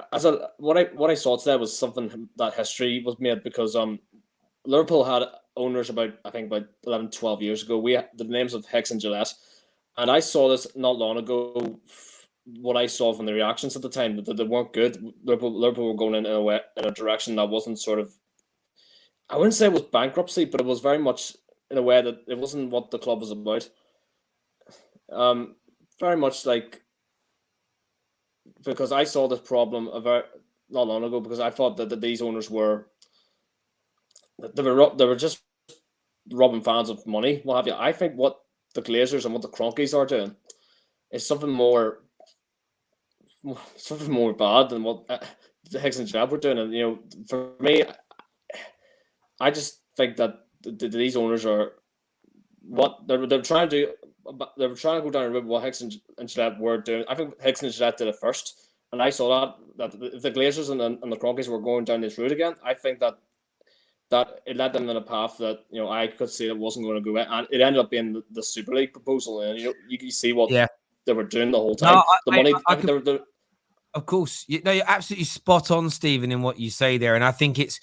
what I saw today was something that history was made, because Liverpool had owners about 11, 12 years ago. We had the names of Hicks and Gillette, and I saw this not long ago. What I saw from the reactions at the time, that they weren't good. Liverpool were going in a direction that wasn't sort of, I wouldn't say it was bankruptcy, but it was very much in a way that it wasn't what the club was about. Very much like, because I saw this problem not long ago, because I thought that these owners were just robbing fans of money, what have you. I think what the Glazers and what the Cronkies are doing is something more bad than what the Hicks and Jab were doing. And you know, for me, I just think that these owners are what they're trying to do. They were trying to go down a route what Hicks and Gillette were doing. I think Hicks and Gillette did it first, and I saw that if the Glazers and the Cronkies were going down this route again, I think that that it led them in a path that I could see it wasn't going to go, and it ended up being the Super League proposal, and you can see what they were doing the whole time. No, the money, of course, you're absolutely spot on, Stephen, in what you say there, and I think it's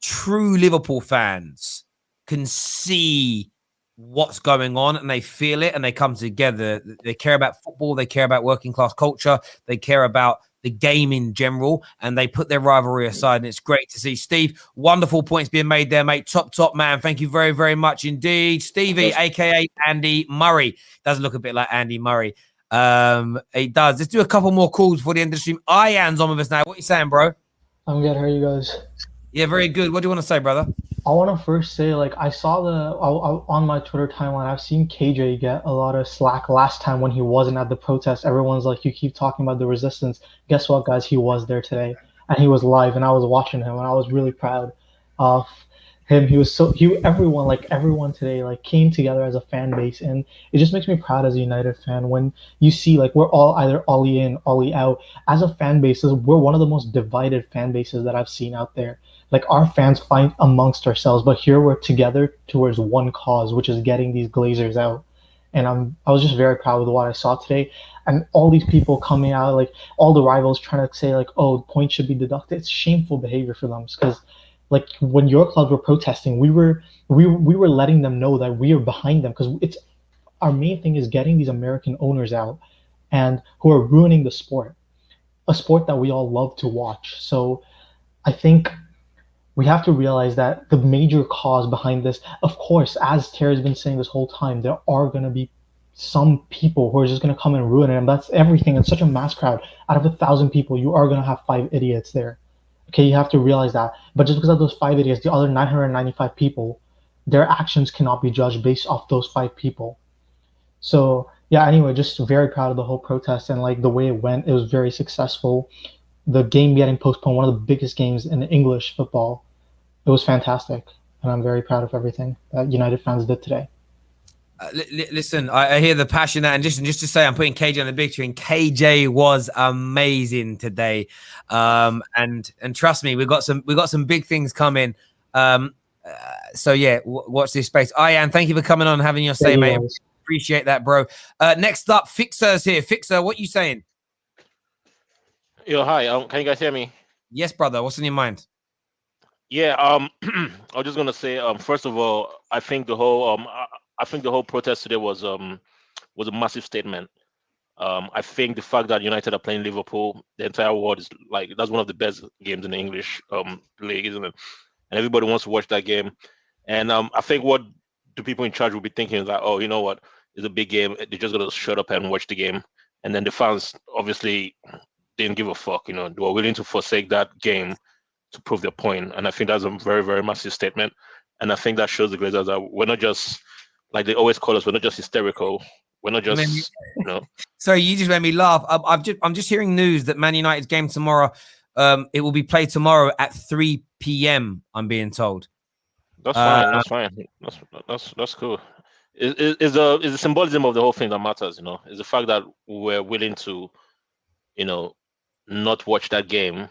true Liverpool fans can see what's going on and they feel it and they come together. They care about football, they care about working class culture, they care about the game in general, and they put their rivalry aside, and it's great to see. Steve, wonderful points being made there, mate. Top man. Thank you very, very much indeed. Stevie, aka Andy Murray. Does look a bit like Andy Murray. It does. Let's do a couple more calls before the end of the stream. Ian's on with us now. What are you saying, bro? I'm good. How are you guys? Yeah, very good. What do you want to say, brother? I want to first say, like, I saw on my Twitter timeline, I've seen KJ get a lot of slack last time when he wasn't at the protest. Everyone's like, you keep talking about the resistance. Guess what, guys? He was there today, and he was live, and I was watching him, and I was really proud of him. Everyone today, like, came together as a fan base, and it just makes me proud as a United fan when you see, like, we're all either ollie in, ollie out. As a fan base, we're one of the most divided fan bases that I've seen out there. Like, our fans fight amongst ourselves, but here we're together towards one cause, which is getting these Glazers out. And I was just very proud of what I saw today. And all these people coming out, like, all the rivals trying to say, like, oh, points should be deducted. It's shameful behavior for them, because, like, when your clubs were protesting, we were letting them know that we are behind them, because it's our main thing is getting these American owners out and who are ruining the sport, a sport that we all love to watch. So I think we have to realize that the major cause behind this, of course, as Terry's been saying this whole time, there are going to be some people who are just going to come and ruin it. And that's everything. It's such a mass crowd. Out of 1,000 people, you are going to have 5 idiots there. Okay, you have to realize that. But just because of those 5 idiots, the other 995 people, their actions cannot be judged based off those 5 people. So, yeah, anyway, just very proud of the whole protest and, like, the way it went. It was very successful. The game getting postponed, one of the biggest games in English football. It was fantastic, and I'm very proud of everything that United fans did today. Listen, I hear the passion there, and just to say, I'm putting KJ on the picture, and KJ was amazing today. And trust me, we got some big things coming. So yeah, watch this space. Ian, thank you for coming on and having your say, mate. Appreciate that, bro. Next up, Fixer's here. Fixer, what you saying? Yo, hi. Can you guys hear me? Yes, brother. What's in your mind? Yeah. I was just gonna say, first of all, I think the whole protest today was a massive statement. I think the fact that United are playing Liverpool, the entire world is like, that's one of the best games in the English league, isn't it? And everybody wants to watch that game. And I think what the people in charge will be thinking is like, oh, you know what? It's a big game. They're just gonna shut up and watch the game. And then the fans obviously didn't give a fuck. They were willing to forsake that game to prove their point. And I think that's a very, very massive statement. And I think that shows the Glazers that we're not just, like they always call us, we're not just hysterical. We're not just, Sorry, you just made me laugh. I'm just hearing news that Man United's game tomorrow, it will be played tomorrow at 3 p.m. I'm being told. That's fine. That's fine. That's cool. It's the symbolism of the whole thing that matters. It's the fact that we're willing to, not watch that game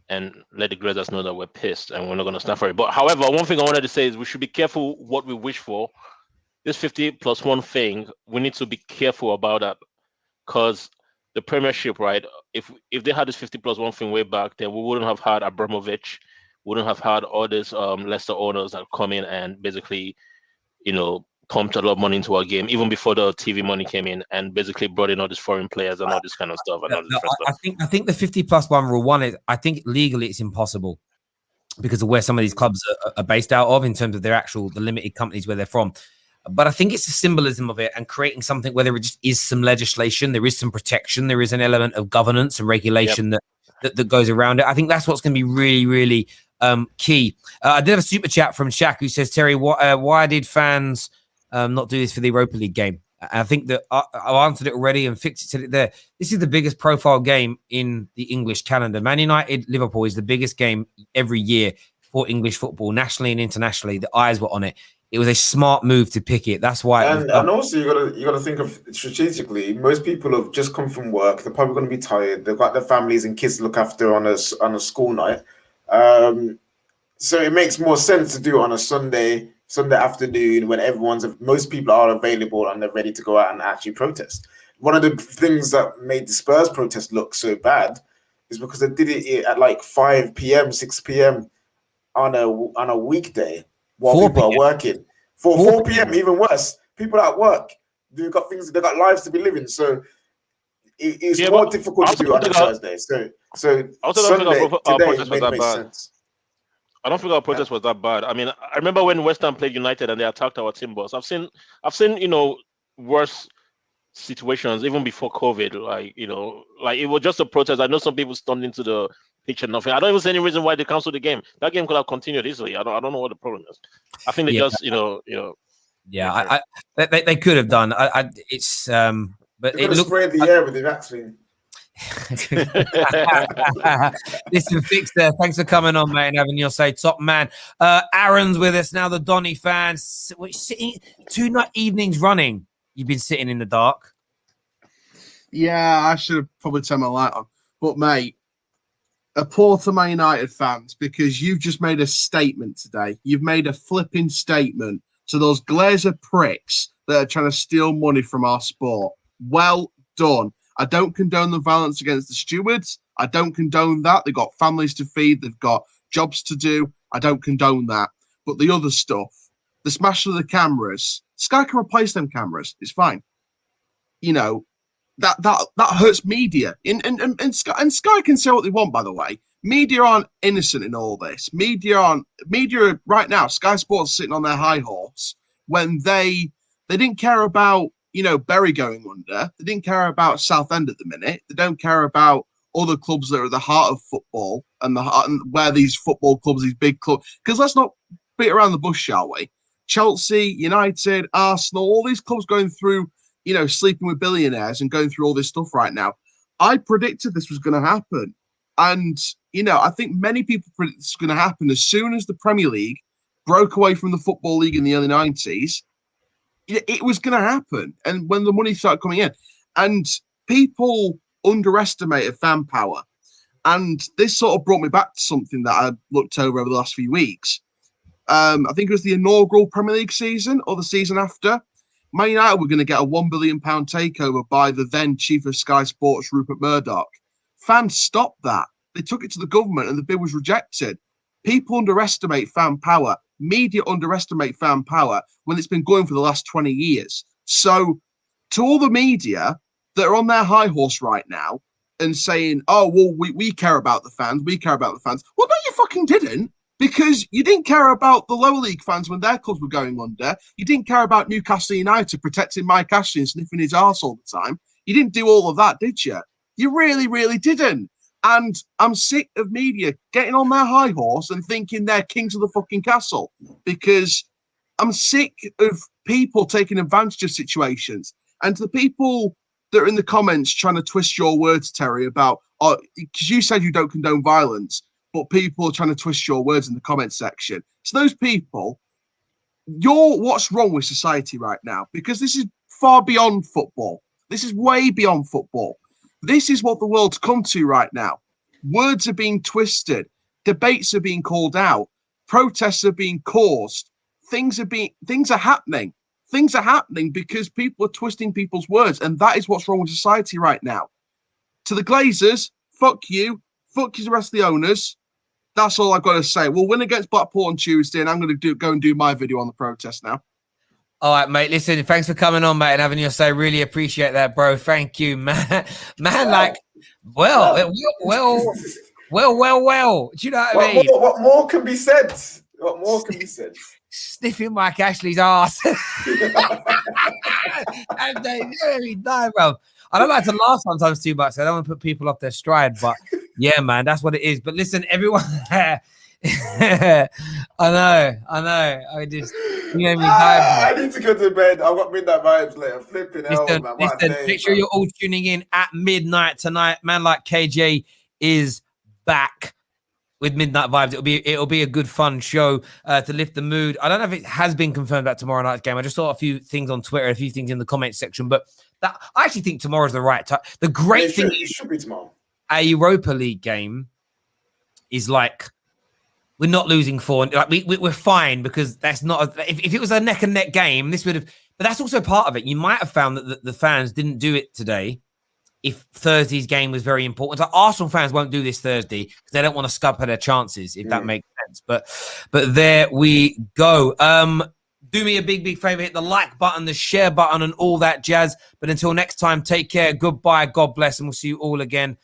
and let the Glazers know that we're pissed and we're not going to stand for it. But however, one thing I wanted to say is we should be careful what we wish for. This 50+1 thing, we need to be careful about that, because the Premiership, right? If they had this 50+1 thing way back, then we wouldn't have had Abramovich, wouldn't have had all these Leicester owners that come in and basically, pumped a lot of money into our game, even before the TV money came in, and basically brought in all these foreign players and all this kind of stuff. And all this stuff. I think the 50+1 rule, one is, I think legally it's impossible because of where some of these clubs are based out of in terms of the limited companies where they're from. But I think it's the symbolism of it and creating something where there just is some legislation, there is some protection, there is an element of governance and regulation that goes around it. I think that's what's going to be really, really key. I did have a super chat from Shaq who says, Terry, why did fans not do this for the Europa League game? I think that I answered it already and fixed it there. This is the biggest profile game in the English calendar. Man United Liverpool is the biggest game every year for English football, nationally and internationally. The eyes were on it. It was a smart move to pick it. That's why. And also you gotta think of strategically. Most people have just come from work. They're probably going to be tired. They've got their families and kids to look after on a school night. So it makes more sense to do it on a Sunday afternoon when most people are available and they're ready to go out and actually protest. One of the things that made the Spurs protest look so bad is because they did it at like 5 p.m., 6 p.m. on a weekday while people are working. 4 p.m. even worse. People at work. They've got lives to be living. So it's more difficult to do on a Thursday. So Sunday today makes sense. I don't think our protest was that bad. I mean, I remember when West Ham played United and they attacked our team bus. I've seen worse situations even before COVID. Like it was just a protest. I know some people stormed into the pitch and nothing. I don't even see any reason why they canceled the game. That game could have continued easily. I don't know what the problem is. I think they just Yeah, they could have done. But it looks sprayed the air with the vaccine. Listen, Fixer, thanks for coming on, mate, and having your say. Top man. Aaron's with us now, the Donny fans. We're sitting 2 evenings running. You've been sitting in the dark. Yeah, I should have probably turned my light on. But, mate, applaud to Man United fans because you've just made a statement today. You've made a flipping statement to those Glazer pricks that are trying to steal money from our sport. Well done. I don't condone the violence against the stewards. I don't condone that. They've got families to feed. They've got jobs to do. I don't condone that. But the other stuff, the smashing of the cameras, Sky can replace them cameras. It's fine. You know, that hurts media. And Sky can say what they want, by the way. Media aren't innocent in all this. Media right now, Sky Sports are sitting on their high horse when they didn't care about Bury going under. They didn't care about Southend at the minute. They don't care about other clubs that are at the heart of football and where these football clubs, these big clubs. Because let's not beat around the bush, shall we? Chelsea, United, Arsenal, all these clubs going through, sleeping with billionaires and going through all this stuff right now. I predicted this was going to happen. And, I think many people predicted this was going to happen as soon as the Premier League broke away from the Football League in the early 90s. It was going to happen. And when the money started coming in, and people underestimated fan power. And this sort of brought me back to something that I looked over the last few weeks. I think it was the inaugural Premier League season or the season after. Man United were going to get a £1 billion takeover by the then chief of Sky Sports, Rupert Murdoch. Fans stopped that. They took it to the government and the bid was rejected. People underestimate fan power. Media underestimate fan power when it's been going for the last 20 years. So to all the media that are on their high horse right now and saying, oh, well, we care about the fans. We care about the fans. Well, no, you fucking didn't, because you didn't care about the lower league fans when their clubs were going under. You didn't care about Newcastle United protecting Mike Ashley and sniffing his arse all the time. You didn't do all of that, did you? You really, really didn't. And I'm sick of media getting on their high horse and thinking they're kings of the fucking castle, because I'm sick of people taking advantage of situations. And to the people that are in the comments trying to twist your words, Terry, about, because you said you don't condone violence, but people are trying to twist your words in the comment section. To those people, what's wrong with society right now? Because this is far beyond football. This is way beyond football. This is what the world's come to right now. Words are being twisted. Debates are being called out. Protests are being caused. Things are happening. Things are happening because people are twisting people's words, and that is what's wrong with society right now. To the Glazers, fuck you. Fuck you, the rest of the owners. That's all I've got to say. We'll win against Blackpool on Tuesday, and I'm going to go and do my video on the protest now. All right, mate. Listen, thanks for coming on, mate, and having your say. Really appreciate that, bro. Thank you, man. Well. Do you know what I mean? What more can be said? What more can be said? Sniffing Mike Ashley's ass. And they nearly die, bro. I don't like to laugh sometimes too much. I don't want to put people off their stride, but yeah, man, that's what it is. But listen, everyone. I know. I just, you made me die. I need to go to bed. I've got midnight vibes later. Flipping hell, man. Listen, make sure you're all tuning in at midnight tonight. Man like KJ is back with Midnight Vibes. It'll be a good fun show to lift the mood. I don't know if it has been confirmed that tomorrow night's game. I just saw a few things on Twitter, a few things in the comment section, but I actually think tomorrow's the right time. The great thing it should be tomorrow. A Europa League game is like we're not losing 4. Like we're fine because that's not. If it was a neck and neck game, this would have. But that's also part of it. You might have found that the fans didn't do it today. If Thursday's game was very important, like Arsenal fans won't do this Thursday because they don't want to scupper their chances. If that makes sense. But there we go. Do me a big favor, hit the like button, the share button, and all that jazz. But until next time, take care. Goodbye. God bless, and we'll see you all again